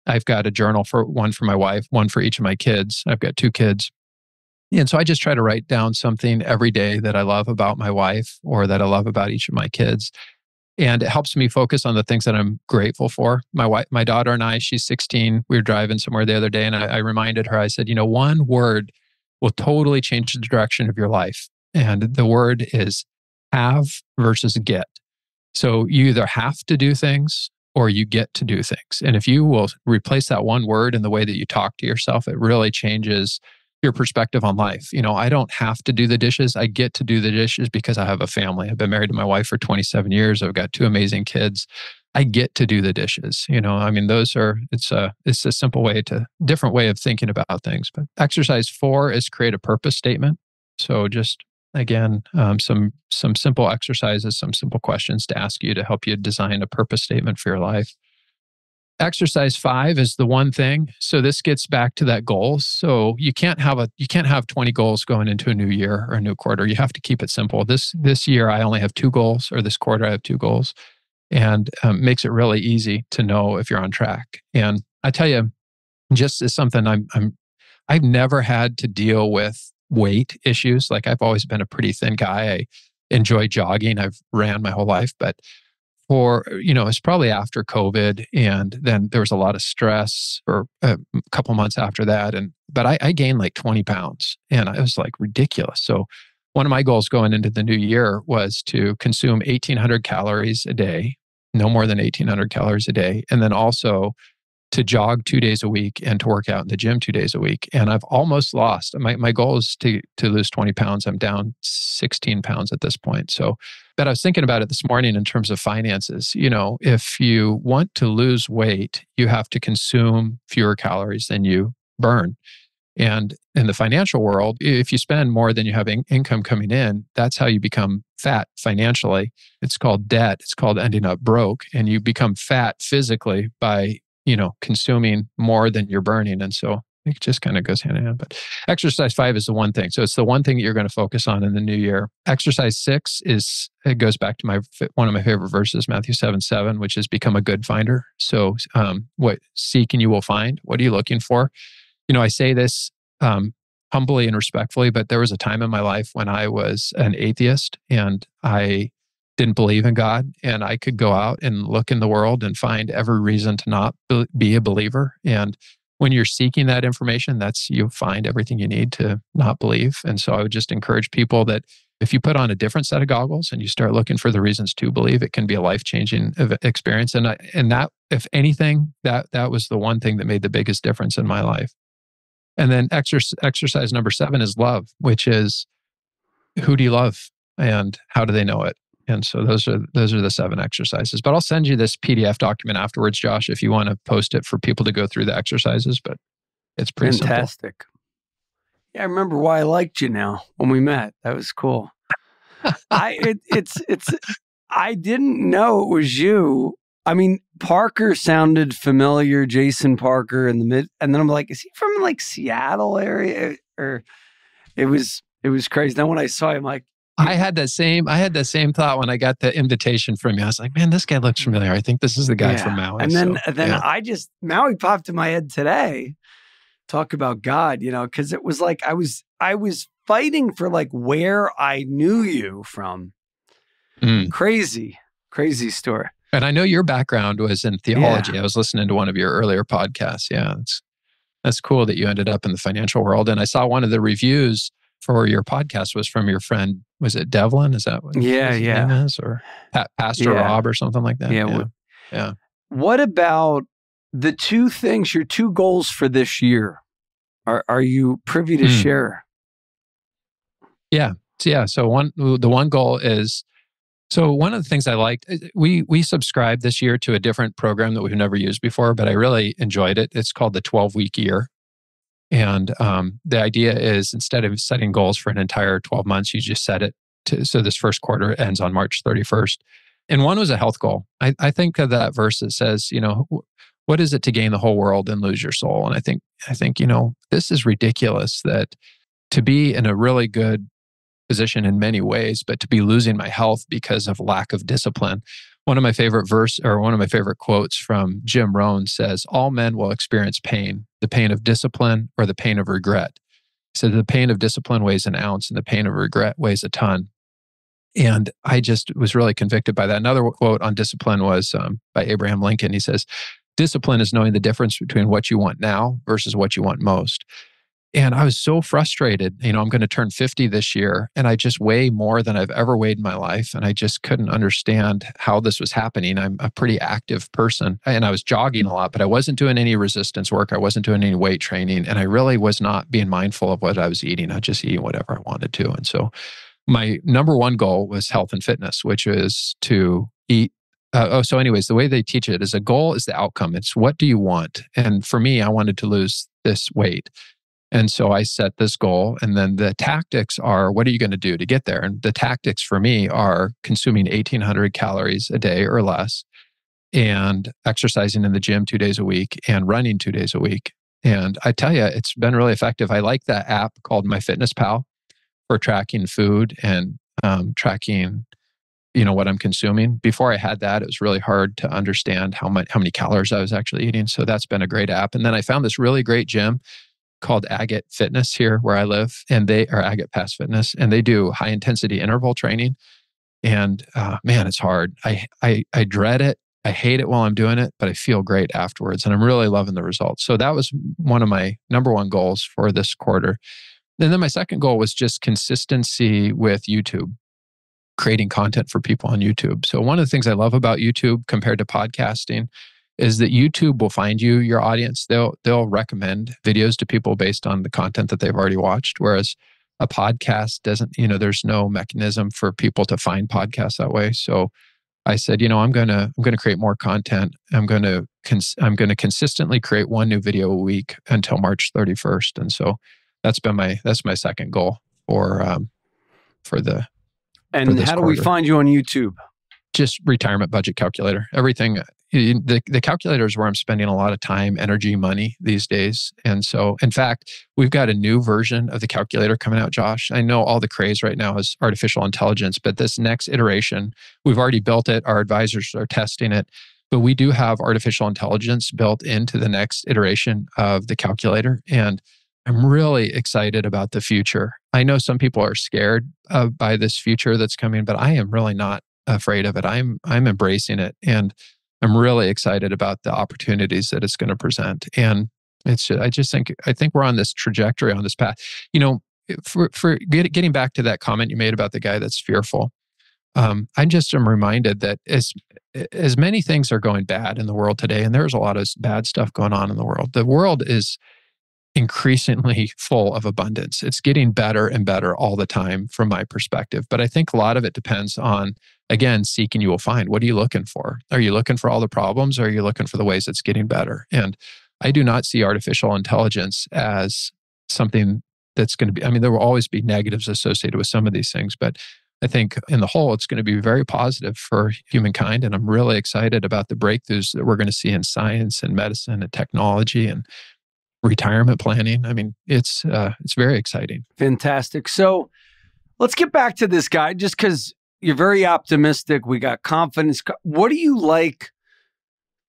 I've got a journal, one for my wife, one for each of my kids. I've got 2 kids. And so I just try to write down something every day that I love about my wife or that I love about each of my kids. And it helps me focus on the things that I'm grateful for. My daughter and I, she's 16. We were driving somewhere the other day and I reminded her, I said, one word will totally change the direction of your life. And the word is have versus get. So you either have to do things or you get to do things. And if you will replace that one word in the way that you talk to yourself, it really changes your perspective on life. I don't have to do the dishes. I get to do the dishes because I have a family. I've been married to my wife for 27 years. I've got 2 amazing kids. I get to do the dishes. It's a simple different way of thinking about things. But exercise 4 is create a purpose statement. So just again, some simple exercises, some simple questions to ask you to help you design a purpose statement for your life. Exercise 5 is the one thing. So this gets back to that goals. So you can't have 20 goals going into a new year or a new quarter. You have to keep it simple. This year I only have 2 goals, or this quarter I have 2 goals, and makes it really easy to know if you're on track. And I tell you, just as something I've never had to deal with weight issues. Like I've always been a pretty thin guy. I enjoy jogging. I've ran my whole life, but it's probably after COVID, and then there was a lot of stress for a couple months after that. But I gained like 20 pounds, and it was like ridiculous. So one of my goals going into the new year was to consume 1,800 calories a day, no more than 1,800 calories a day, and then also to jog 2 days a week and to work out in the gym 2 days a week. And I've almost lost. My goal is to lose 20 pounds. I'm down 16 pounds at this point. So, but I was thinking about it this morning in terms of finances. If you want to lose weight, you have to consume fewer calories than you burn. And in the financial world, if you spend more than you have income coming in, that's how you become fat financially. It's called debt. It's called ending up broke. And you become fat physically by consuming more than you're burning. And so it just kind of goes hand in hand. But exercise 5 is the one thing. So it's the one thing that you're going to focus on in the new year. Exercise 6 it goes back to one of my favorite verses, Matthew 7:7, which is become a good finder. So what seek and you will find. What are you looking for? I say this humbly and respectfully, but there was a time in my life when I was an atheist and I didn't believe in God, and I could go out and look in the world and find every reason to not be a believer. And when you're seeking that information, you'll find everything you need to not believe. And so I would just encourage people that if you put on a different set of goggles and you start looking for the reasons to believe, it can be a life-changing experience. And that, if anything, that was the one thing that made the biggest difference in my life. And then exercise number 7 is love, which is who do you love and how do they know it? And so those are the 7 exercises. But I'll send you this PDF document afterwards, Josh, if you want to post it for people to go through the exercises. But it's pretty fantastic. Simple. Yeah, I remember why I liked you now when we met. That was cool. I didn't know it was you. I mean, Parker sounded familiar, Jason Parker and then I'm like, is he from like Seattle area? Or it was crazy. Then when I saw him, like, I had that same thought when I got the invitation from you. I was like, man, this guy looks familiar. I think this is the guy from Maui. And then Maui popped in my head today. Talk about God, because it was like I was fighting for like where I knew you from. Crazy story. And I know your background was in theology. Yeah. I was listening to one of your earlier podcasts. Yeah, that's cool that you ended up in the financial world. And I saw one of the reviews for your podcast was from your friend, was it Devlin? Is that what his name is? Or Pastor Rob or something like that? Yeah. What about the 2 things, your 2 goals for this year? Are you privy to share? Yeah. So the one goal is, so one of the things I liked, we subscribed this year to a different program that we've never used before, but I really enjoyed it. It's called the 12-week year. And the idea is instead of setting goals for an entire 12 months, you just set it so this first quarter ends on March 31st. And one was a health goal. I think of that verse that says, what is it to gain the whole world and lose your soul? And I think, this is ridiculous that to be in a really good position in many ways, but to be losing my health because of lack of discipline. One of my favorite quotes from Jim Rohn says, all men will experience pain, the pain of discipline or the pain of regret. He said, the pain of discipline weighs an ounce and the pain of regret weighs a ton. And I just was really convicted by that. Another quote on discipline was by Abraham Lincoln. He says, discipline is knowing the difference between what you want now versus what you want most. And I was so frustrated. I'm going to turn 50 this year, and I just weigh more than I've ever weighed in my life. And I just couldn't understand how this was happening. I'm a pretty active person, and I was jogging a lot, but I wasn't doing any resistance work. I wasn't doing any weight training, and I really was not being mindful of what I was eating. I was just eating whatever I wanted to. And so my number one goal was health and fitness, which is to eat. So anyways, the way they teach it is a goal is the outcome. It's what do you want? And for me, I wanted to lose this weight. And so I set this goal, and then the tactics are, what are you going to do to get there? And the tactics for me are consuming 1,800 calories a day or less, and exercising in the gym 2 days a week, and running 2 days a week. And I tell you, it's been really effective. I like that app called MyFitnessPal for tracking food and tracking, what I'm consuming. Before I had that, it was really hard to understand how many calories I was actually eating. So that's been a great app. And then I found this really great gym called Agate Fitness here where I live, and they are Agate Pass Fitness, and they do high intensity interval training. And man, it's hard. I dread it. I hate it while I'm doing it, but I feel great afterwards, and I'm really loving the results. So that was one of my number one goals for this quarter. And then my second goal was just consistency with YouTube, creating content for people on YouTube. So one of the things I love about YouTube compared to podcasting is that YouTube will find you your audience. They'll recommend videos to people based on the content that they've already watched. Whereas a podcast doesn't, there's no mechanism for people to find podcasts that way. So I said, I'm going to create more content. I'm going to consistently create one new video a week until March 31st. And so that's my second goal for the. And how do we find you on YouTube? Just retirement budget calculator. Everything. The calculator is where I'm spending a lot of time, energy, money these days. And so, in fact, we've got a new version of the calculator coming out, Josh. I know all the craze right now is artificial intelligence, but this next iteration, we've already built it. Our advisors are testing it, but we do have artificial intelligence built into the next iteration of the calculator. And I'm really excited about the future. I know some people are scared by this future that's coming, but I am really not afraid of it. I'm embracing it. And I'm really excited about the opportunities that it's going to present. And I think we're on this trajectory, on this path. For getting back to that comment you made about the guy that's fearful, I just am reminded that as many things are going bad in the world today, and there's a lot of bad stuff going on in the world is increasingly full of abundance. It's getting better and better all the time from my perspective. But I think a lot of it depends on, again, seek and you will find. What are you looking for? Are you looking for all the problems, or are you looking for the ways it's getting better? And I do not see artificial intelligence as something that's going to be, there will always be negatives associated with some of these things, but I think in the whole, it's going to be very positive for humankind. And I'm really excited about the breakthroughs that we're going to see in science and medicine and technology and retirement planning. It's very exciting. Fantastic. So let's get back to this guy, just because you're very optimistic. We got confidence. What do you like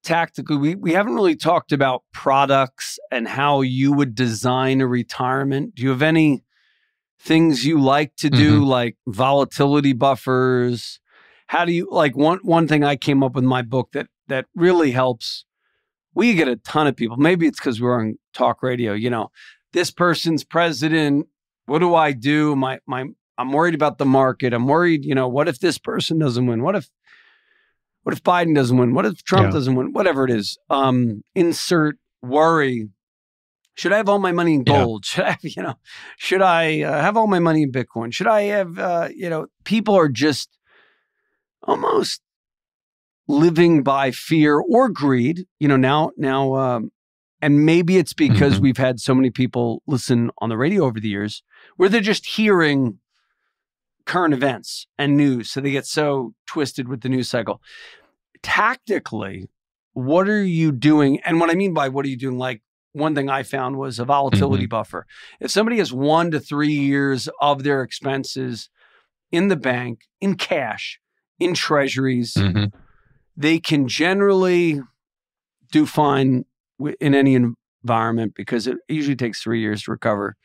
tactically? We haven't really talked about products and how you would design a retirement. Do you have any things you like to do, like volatility buffers? How do you, like one thing I came up with in my book that really helps? We get a ton of people. Maybe it's because we're on talk radio. This person's president. What do I do? I'm worried about the market. I'm worried. What if this person doesn't win? What if Biden doesn't win? What if Trump doesn't win? Whatever it is. Insert worry. Should I have all my money in gold? Yeah. Should I have all my money in Bitcoin? Should I have? People are just almost living by fear or greed, now, and maybe it's because we've had so many people listen on the radio over the years where they're just hearing current events and news. So they get so twisted with the news cycle. Tactically, what are you doing? And what I mean by what are you doing, like one thing I found was a volatility buffer. If somebody has 1 to 3 years of their expenses in the bank, in cash, in treasuries, they can generally do fine in any environment because it usually takes 3 years to recover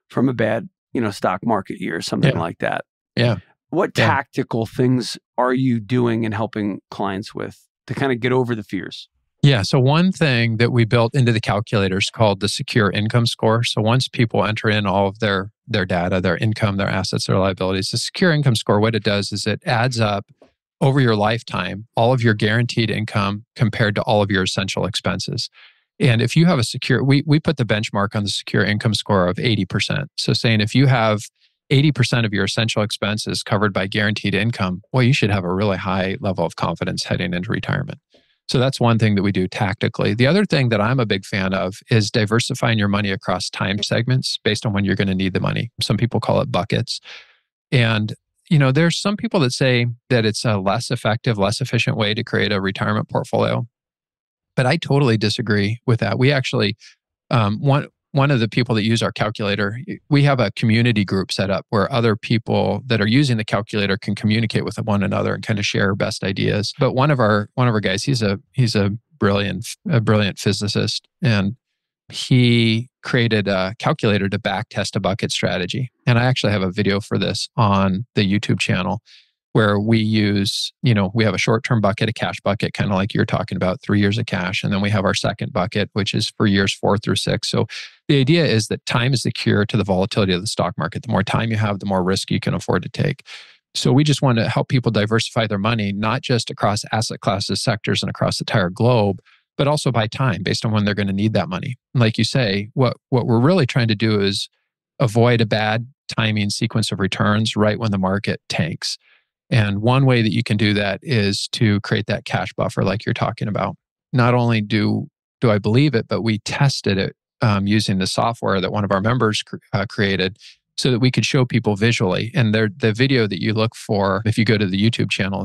from a bad, stock market year or something like that. Yeah. What tactical things are you doing and helping clients with to kind of get over the fears? Yeah. So one thing that we built into the calculator is called the secure income score. So once people enter in all of their data, their income, their assets, their liabilities, the secure income score, what it does is it adds up over your lifetime, all of your guaranteed income compared to all of your essential expenses. And if you have a secure, we put the benchmark on the secure income score of 80%. So saying if you have 80% of your essential expenses covered by guaranteed income, well, you should have a really high level of confidence heading into retirement. So that's one thing that we do tactically. The other thing that I'm a big fan of is diversifying your money across time segments based on when you're going to need the money. Some people call it buckets. And, there's some people that say that it's a less effective, less efficient way to create a retirement portfolio. But I totally disagree with that. We actually, one of the people that use our calculator, we have a community group set up where other people that are using the calculator can communicate with one another and kind of share best ideas. But one of our guys, he's a brilliant physicist, and he created a calculator to back test a bucket strategy. And I actually have a video for this on the YouTube channel where we use, we have a short-term bucket, a cash bucket, kind of like you're talking about, 3 years of cash. And then we have our second bucket, which is for years 4 through 6. So the idea is that time is the cure to the volatility of the stock market. The more time you have, the more risk you can afford to take. So we just want to help people diversify their money, not just across asset classes, sectors, and across the entire globe, but also by time, based on when they're going to need that money. Like you say, what we're really trying to do is avoid a bad timing sequence of returns right when the market tanks. And one way that you can do that is to create that cash buffer like you're talking about. Not only do I believe it, but we tested it using the software that one of our members created so that we could show people visually. And the video that you look for, if you go to the YouTube channel,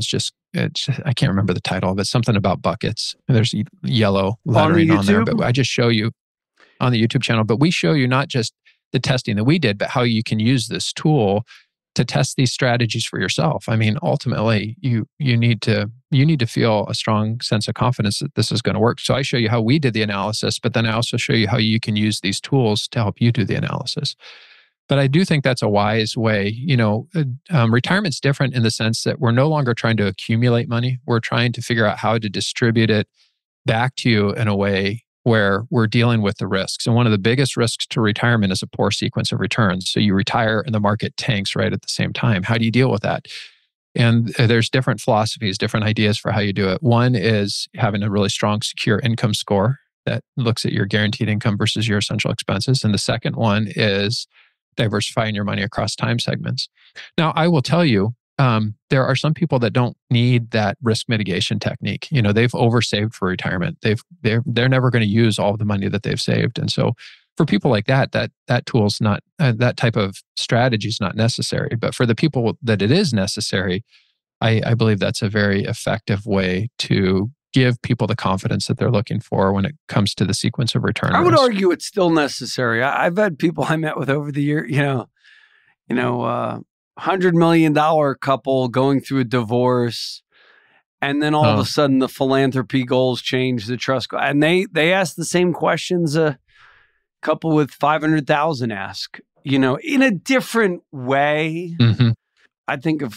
I can't remember the title of it, something about buckets. And there's yellow lettering on there, but I just show you on the YouTube channel. But we show you not just the testing that we did, but how you can use this tool to test these strategies for yourself. I mean, ultimately, you need to feel a strong sense of confidence that this is going to work. So I show you how we did the analysis, but then I also show you how you can use these tools to help you do the analysis. But I do think that's a wise way. Retirement's different in the sense that we're no longer trying to accumulate money. We're trying to figure out how to distribute it back to you in a way where we're dealing with the risks. And one of the biggest risks to retirement is a poor sequence of returns. So you retire and the market tanks right at the same time. How do you deal with that? And there's different philosophies, different ideas for how you do it. One is having a really strong secure income score that looks at your guaranteed income versus your essential expenses. And the second one is diversifying your money across time segments. Now, I will tell you, there are some people that don't need that risk mitigation technique. They've oversaved for retirement. They're never going to use all of the money that they've saved. And so for people like that tool's not, that type of strategy is not necessary. But for the people that it is necessary, I believe that's a very effective way to give people the confidence that they're looking for when it comes to the sequence of return. I would argue it's still necessary. I've had people I met with over the year, $100 million couple going through a divorce, and then all of a sudden the philanthropy goals change, the trust goal, and they ask the same questions a couple with 500,000 ask, in a different way. I think of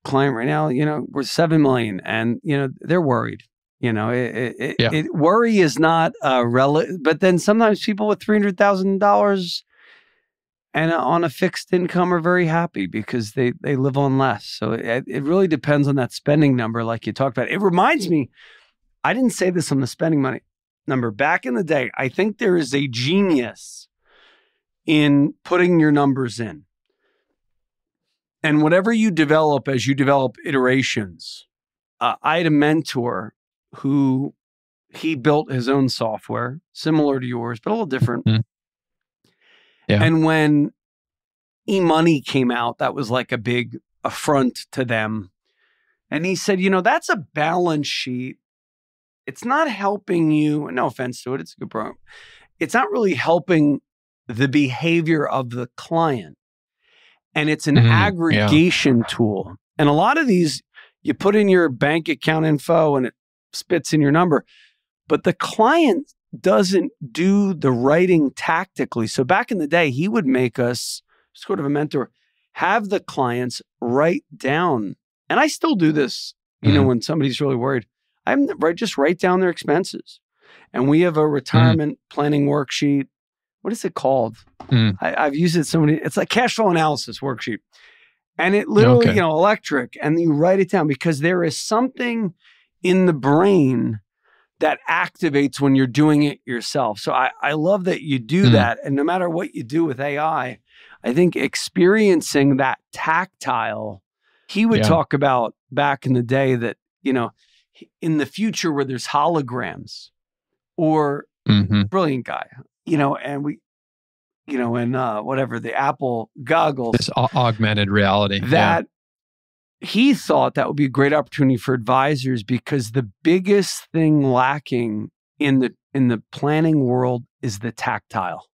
client right now, we're 7 million, and they're worried. Worry is not but then sometimes people with $300,000 and on a fixed income are very happy because they live on less. So it really depends on that spending number like you talked about. It reminds me, I didn't say this on the spending money number. Back in the day, I think there is a genius in putting your numbers in. And whatever you develop as you develop iterations, I had a mentor who he built his own software, similar to yours, but a little different. Yeah. And when e-money came out, that was like a big affront to them. And he said, that's a balance sheet it's not helping you. No offense to it. It's a good program. It's not really helping the behavior of the client. And it's an aggregation tool. And a lot of these, you put in your bank account info and it spits in your number, but the client doesn't do the writing tactically. So back in the day, he would make us, sort of a mentor, have the clients write down. And I still do this, when somebody's really worried. Just write down their expenses. And we have a retirement planning worksheet. What is it called? I've used it so many. It's like cash flow analysis worksheet. And it literally, electric. And you write it down because there is something in the brain that activates when you're doing it yourself. So I love that you do that. And no matter what you do with AI, I think experiencing that tactile, he would talk about back in the day that, in the future where there's holograms or brilliant guy, and we, and whatever, the Apple goggles. This augmented reality. That he thought that would be a great opportunity for advisors because the biggest thing lacking in the planning world is the tactile.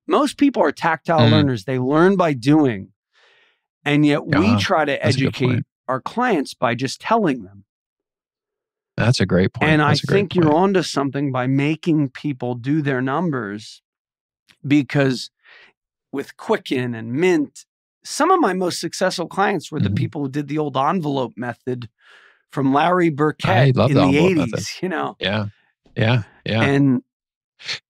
Most people are tactile learners. They learn by doing. And yet we try to educate our clients by just telling them. That's a great point. And I think you're onto something by making people do their numbers, because with Quicken and Mint, some of my most successful clients were the people who did the old envelope method from Larry Burkett in the 80s, Yeah. And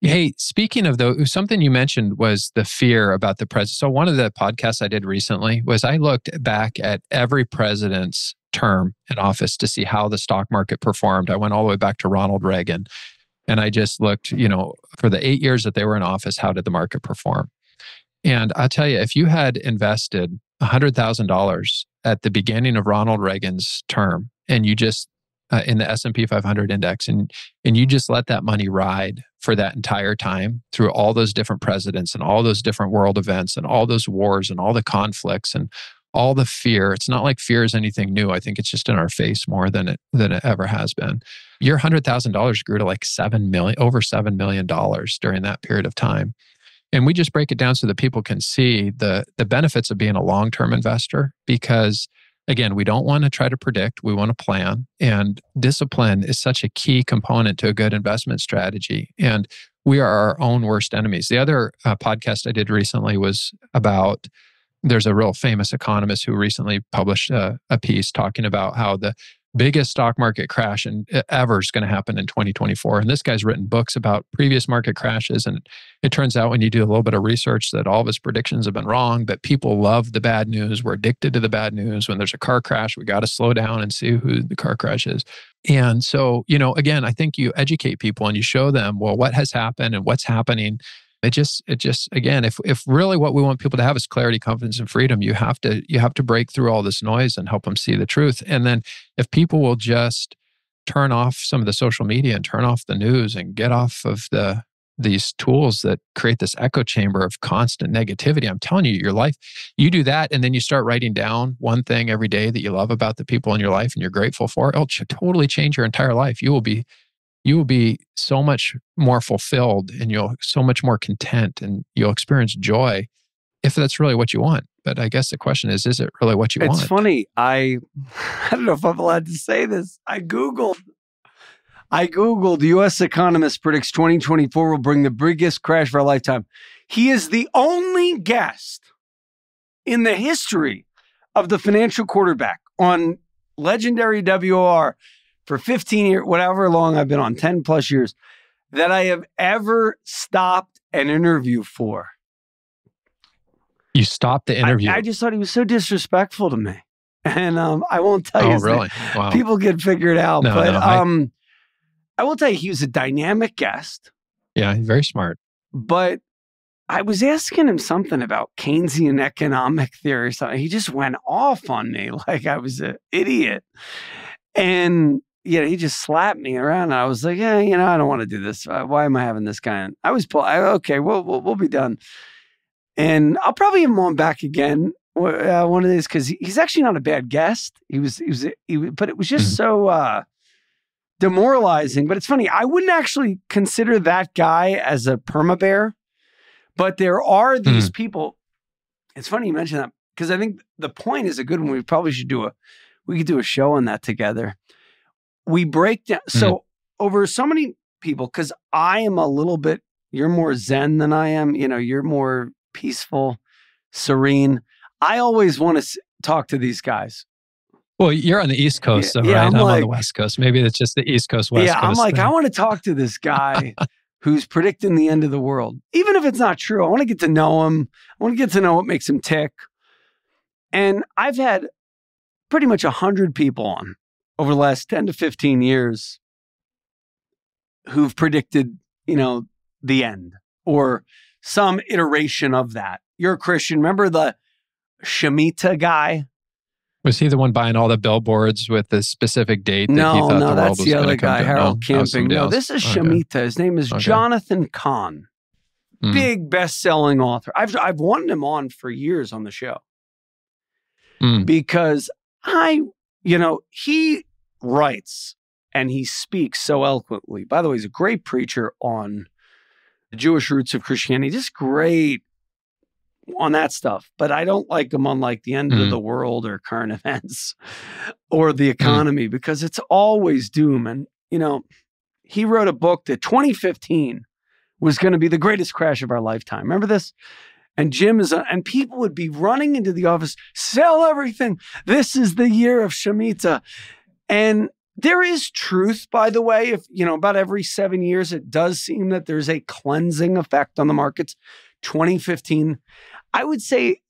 hey, speaking of something you mentioned was the fear about the president. So one of the podcasts I did recently was I looked back at every president's term in office to see how the stock market performed. I went all the way back to Ronald Reagan. And I just looked, for the 8 years that they were in office, how did the market perform? And I'll tell you, if you had invested $100,000 at the beginning of Ronald Reagan's term, and you just in the S&P 500 index, and you just let that money ride for that entire time through all those different presidents and all those different world events and all those wars and all the conflicts and all the fear. It's not like fear is anything new. I think it's just in our face more than it ever has been. Your $100,000 grew to like over $7 million during that period of time. And we just break it down so that people can see the benefits of being a long-term investor, because again, we don't want to try to predict, we want to plan. And discipline is such a key component to a good investment strategy. And we are our own worst enemies. The other podcast I did recently was about, there's a real famous economist who recently published a piece talking about how the biggest stock market crash ever is going to happen in 2024. And this guy's written books about previous market crashes. And it turns out when you do a little bit of research that all of his predictions have been wrong, but people love the bad news. We're addicted to the bad news. When there's a car crash, we got to slow down and see who the car crash is. And so, again, I think you educate people and you show them, well, what has happened and what's happening. It just again, if really what we want people to have is clarity, confidence, and freedom, you have to break through all this noise and help them see the truth. And then if people will just turn off some of the social media and turn off the news and get off of these tools that create this echo chamber of constant negativity, I'm telling you, your life, you do that, and then you start writing down one thing every day that you love about the people in your life and you're grateful for, it'll totally change your entire life. You will be so much more fulfilled, and you'll so much more content, and you'll experience joy if that's really what you want. But I guess the question is it really what you want? It's funny. I don't know if I'm allowed to say this. I Googled U.S. economist predicts 2024 will bring the biggest crash of our lifetime. He is the only guest in the history of the financial quarterback on legendary WOR for 15 years, whatever long I've been on, 10 plus years, that I have ever stopped an interview for. You stopped the interview? I just thought he was so disrespectful to me. And I won't tell you. Oh, really? Wow. People can figure it out. I will tell you, he was a dynamic guest. Yeah, he's very smart. But I was asking him something about Keynesian economic theory or something. He just went off on me like I was an idiot. And he just slapped me around. And I was like, I don't want to do this. Why am I having this guy on? Okay, we'll be done. And I'll probably have him on back again one of these, because he's actually not a bad guest. But it was just so demoralizing. But it's funny. I wouldn't actually consider that guy as a perma bear, but there are these people. It's funny you mention that because I think the point is a good one. We probably should we could do a show on that together. We break down. So over so many people, because I am a little bit, you're more zen than I am. You're more peaceful, serene. I always want to talk to these guys. Well, you're on the East Coast, so, right? I'm on the West Coast. Maybe it's just the East Coast, West Coast. Yeah, I'm like, thing. I want to talk to this guy who's predicting the end of the world. Even if it's not true, I want to get to know him. I want to get to know what makes him tick. And I've had pretty much 100 people on over the last 10 to 15 years who've predicted, the end or some iteration of that. You're a Christian. Remember the Shemitah guy? Was he the one buying all the billboards with the specific date that he thought the world was going to come to? No, that's the other guy, Harold Camping. No, this is Shemitah. His name is Jonathan Cahn. Big best-selling author. I've wanted him on for years on the show because he writes and he speaks so eloquently. By the way, he's a great preacher on the Jewish roots of Christianity. Just great on that stuff, but I don't like him on like the end of the world or current events or the economy because it's always doom. And, he wrote a book that 2015 was going to be the greatest crash of our lifetime. Remember this? And Jim and people would be running into the office, sell everything. This is the year of Shemitah. And there is truth, by the way, if, about every 7 years, it does seem that there's a cleansing effect on the markets. 2015, I would say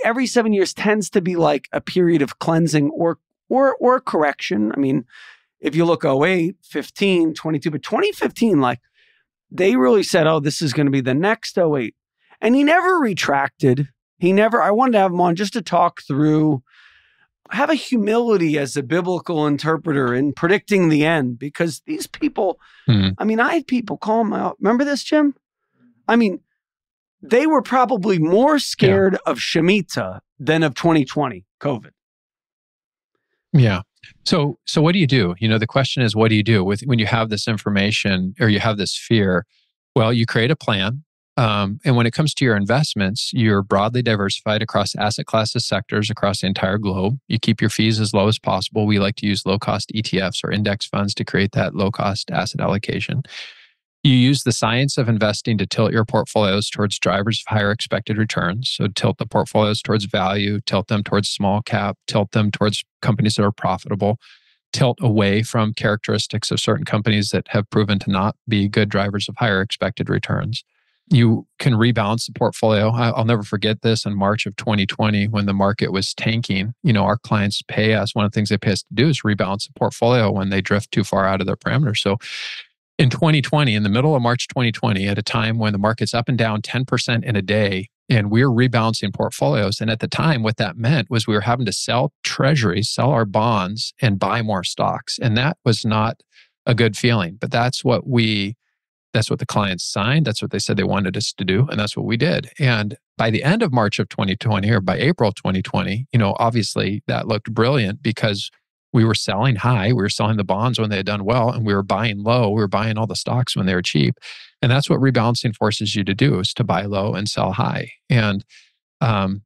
every 7 years tends to be like a period of cleansing or correction. I mean, if you look 08, 15, 22, but 2015, like they really said, oh, this is going to be the next 08. And he never retracted. I wanted to have him on just to talk through, have a humility as a biblical interpreter in predicting the end because these people, I mean, I had people call him out. Remember this, Jim? I mean, they were probably more scared of Shemitah than of 2020 COVID. Yeah. So what do you do? The question is, what do you do when you have this information or you have this fear? Well, you create a plan. And when it comes to your investments, you're broadly diversified across asset classes, sectors across the entire globe. You keep your fees as low as possible. We like to use low-cost ETFs or index funds to create that low-cost asset allocation. You use the science of investing to tilt your portfolios towards drivers of higher expected returns. So tilt the portfolios towards value, tilt them towards small cap, tilt them towards companies that are profitable, tilt away from characteristics of certain companies that have proven to not be good drivers of higher expected returns. You can rebalance the portfolio. I'll never forget this in March of 2020 when the market was tanking. Our clients pay us. One of the things they pay us to do is rebalance the portfolio when they drift too far out of their parameters. So in 2020, in the middle of March 2020, at a time when the market's up and down 10% in a day, and we're rebalancing portfolios. And at the time, what that meant was we were having to sell treasuries, sell our bonds, and buy more stocks. And that was not a good feeling. But that's what the clients signed. That's what they said they wanted us to do. And that's what we did. And by the end of March of 2020, or by April 2020, obviously that looked brilliant because we were selling high. We were selling the bonds when they had done well, and we were buying low. We were buying all the stocks when they were cheap. And that's what rebalancing forces you to do, is to buy low and sell high. And so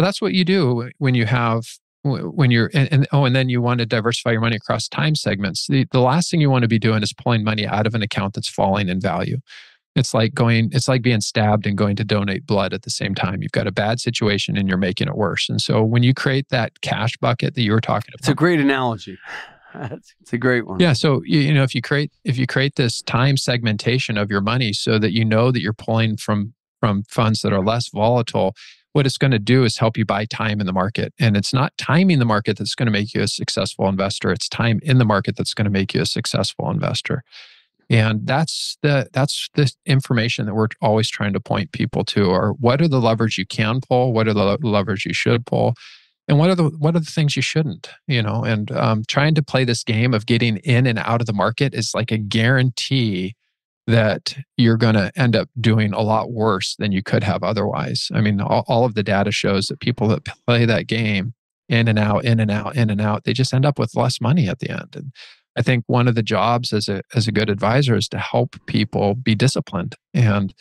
that's what you do when you have, and then you want to diversify your money across time segments. The last thing you want to be doing is pulling money out of an account that's falling in value. It's like being stabbed and going to donate blood at the same time. You've got a bad situation and you're making it worse. And so when you create that cash bucket that you were talking about, it's a great analogy. It's a great one. Yeah. So if you create this time segmentation of your money so that you know that you're pulling from funds that are less volatile, what it's going to do is help you buy time in the market. And it's not timing the market that's going to make you a successful investor. It's time in the market that's going to make you a successful investor. And that's the information that we're always trying to point people to, or what are the levers you can pull? What are the levers you should pull? And what are the things you shouldn't, and trying to play this game of getting in and out of the market is like a guarantee that you're going to end up doing a lot worse than you could have otherwise. I mean, all of the data shows that people that play that game in and out, in and out, in and out, they just end up with less money at the end. And I think one of the jobs as a good advisor is to help people be disciplined and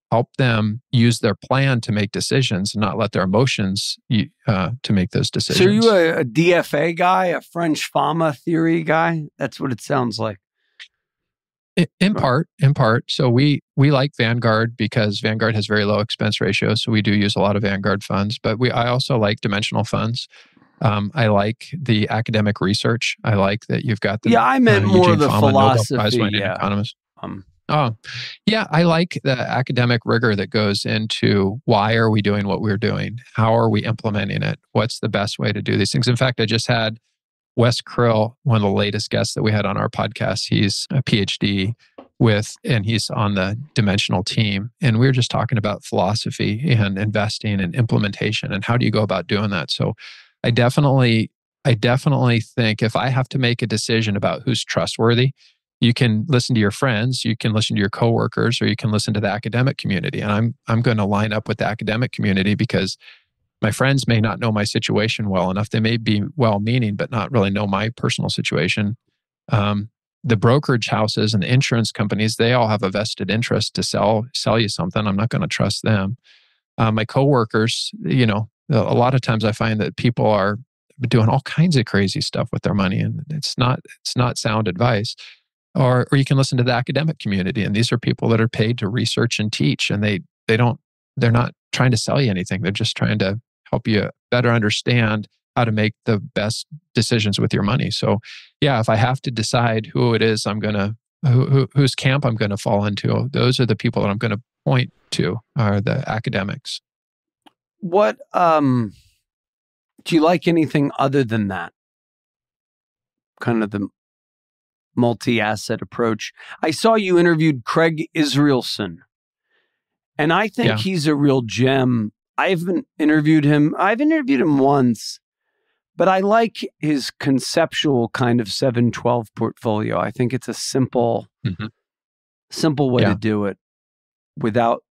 help them use their plan to make decisions and not let their emotions to make those decisions. So are you a DFA guy, a French Fama theory guy? That's what it sounds like. In part. So we like Vanguard because Vanguard has very low expense ratios. So we do use a lot of Vanguard funds, but I also like dimensional funds. I like the academic research. I like that you've got the I meant more of the philosophy. Economist. I like the academic rigor that goes into why are we doing what we're doing? How are we implementing it? What's the best way to do these things? In fact, I just had Wes Krill, one of the latest guests that we had on our podcast. He's a PhD and he's on the dimensional team. And we were just talking about philosophy and investing and implementation and how do you go about doing that? So I definitely think if I have to make a decision about who's trustworthy, you can listen to your friends, you can listen to your coworkers, or you can listen to the academic community. And I'm going to line up with the academic community because my friends may not know my situation well enough. They may be well-meaning, but not really know my personal situation. The brokerage houses and the insurance companies, they all have a vested interest to sell you something. I'm not going to trust them. My coworkers, a lot of times I find that people are doing all kinds of crazy stuff with their money, and it's not sound advice. Or you can listen to the academic community, and these are people that are paid to research and teach, and they're not trying to sell you anything. They're just trying to help you better understand how to make the best decisions with your money. So, if I have to decide who it is whose camp I'm going to fall into, those are the people that I'm going to point to are the academics. What do you like anything other than that? Kind of the multi-asset approach. I saw you interviewed Craig Israelson, and I think he's a real gem. I haven't interviewed him. I've interviewed him once, but I like his conceptual kind of 7-12 portfolio. I think it's a simple way to do it without.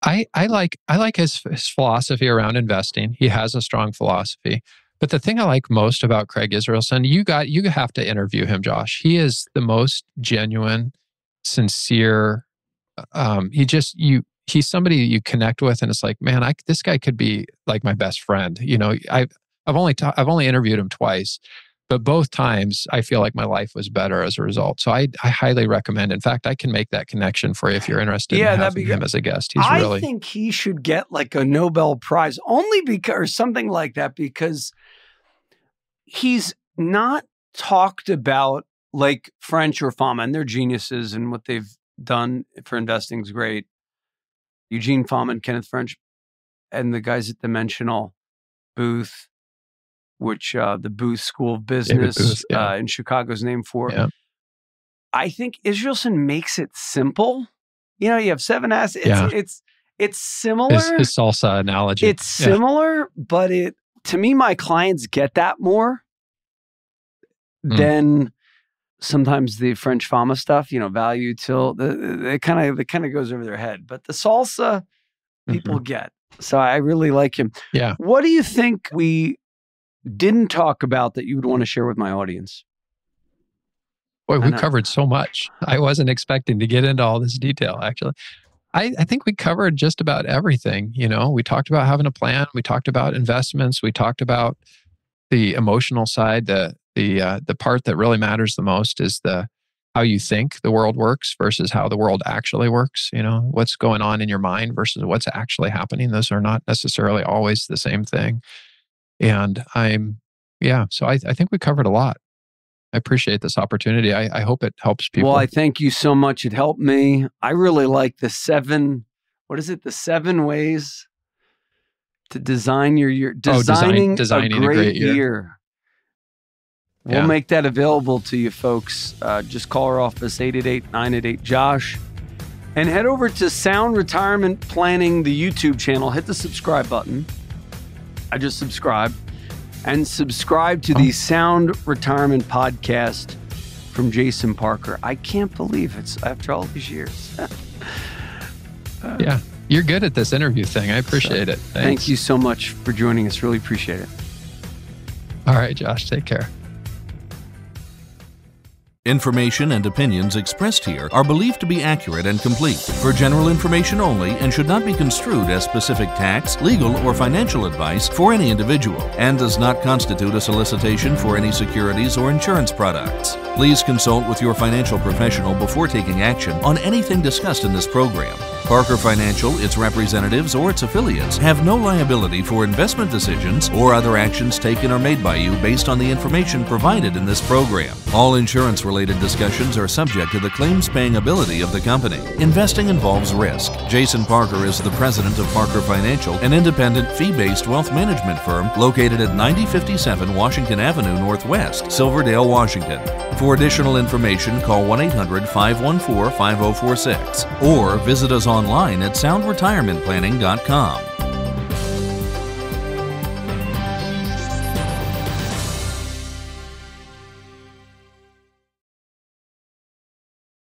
I like his philosophy around investing. He has a strong philosophy. But the thing I like most about Craig Israelson, you have to interview him, Josh. He is the most genuine, sincere. He's somebody you connect with, and it's like, man, this guy could be like my best friend. I've only interviewed him twice, but both times I feel like my life was better as a result. So I highly recommend. In fact, I can make that connection for you if you're interested in having him as a guest. I think he should get like a Nobel Prize or something like that, because he's not talked about like French or Fama, and they're geniuses, and what they've done for investing is great. Eugene Fama and Kenneth French and the guys at Dimensional, Booth, which the Booth School of Business in Chicago is named for. Yeah. I think Israelson makes it simple. You have 7 assets. It's similar. His salsa analogy. It's similar, but to me, my clients get that more than sometimes the French Fama stuff. Value till it kind of goes over their head. But the salsa people get. So I really like him. Yeah. What do you think we didn't talk about that you would want to share with my audience? Boy, we covered so much. I wasn't expecting to get into all this detail, actually. I think we covered just about everything. We talked about having a plan. We talked about investments. We talked about the emotional side. The part that really matters the most is how you think the world works versus how the world actually works. What's going on in your mind versus what's actually happening. Those are not necessarily always the same thing. And so I think we covered a lot. I appreciate this opportunity. I hope it helps people. Well, I thank you so much. It helped me. I really like the 7 ways to design your year. Designing a great year. We'll make that available to you folks. Just call our office, 888-988-JOSH. And head over to Sound Retirement Planning, the YouTube channel. Hit the subscribe button. I just subscribed. And subscribe to the Sound Retirement Podcast from Jason Parker. I can't believe it's after all these years. You're good at this interview thing. I appreciate it. Thanks. Thank you so much for joining us. Really appreciate it. All right, Josh, take care. Information and opinions expressed here are believed to be accurate and complete, for general information only, and should not be construed as specific tax, legal, or financial advice for any individual, and does not constitute a solicitation for any securities or insurance products. Please consult with your financial professional before taking action on anything discussed in this program. Parker Financial, its representatives, or its affiliates have no liability for investment decisions or other actions taken or made by you based on the information provided in this program. All insurance-related discussions are subject to the claims-paying ability of the company. Investing involves risk. Jason Parker is the president of Parker Financial, an independent, fee-based wealth management firm located at 9057 Washington Avenue Northwest, Silverdale, Washington. For additional information, call 1-800-514-5046 or visit us online at soundretirementplanning.com.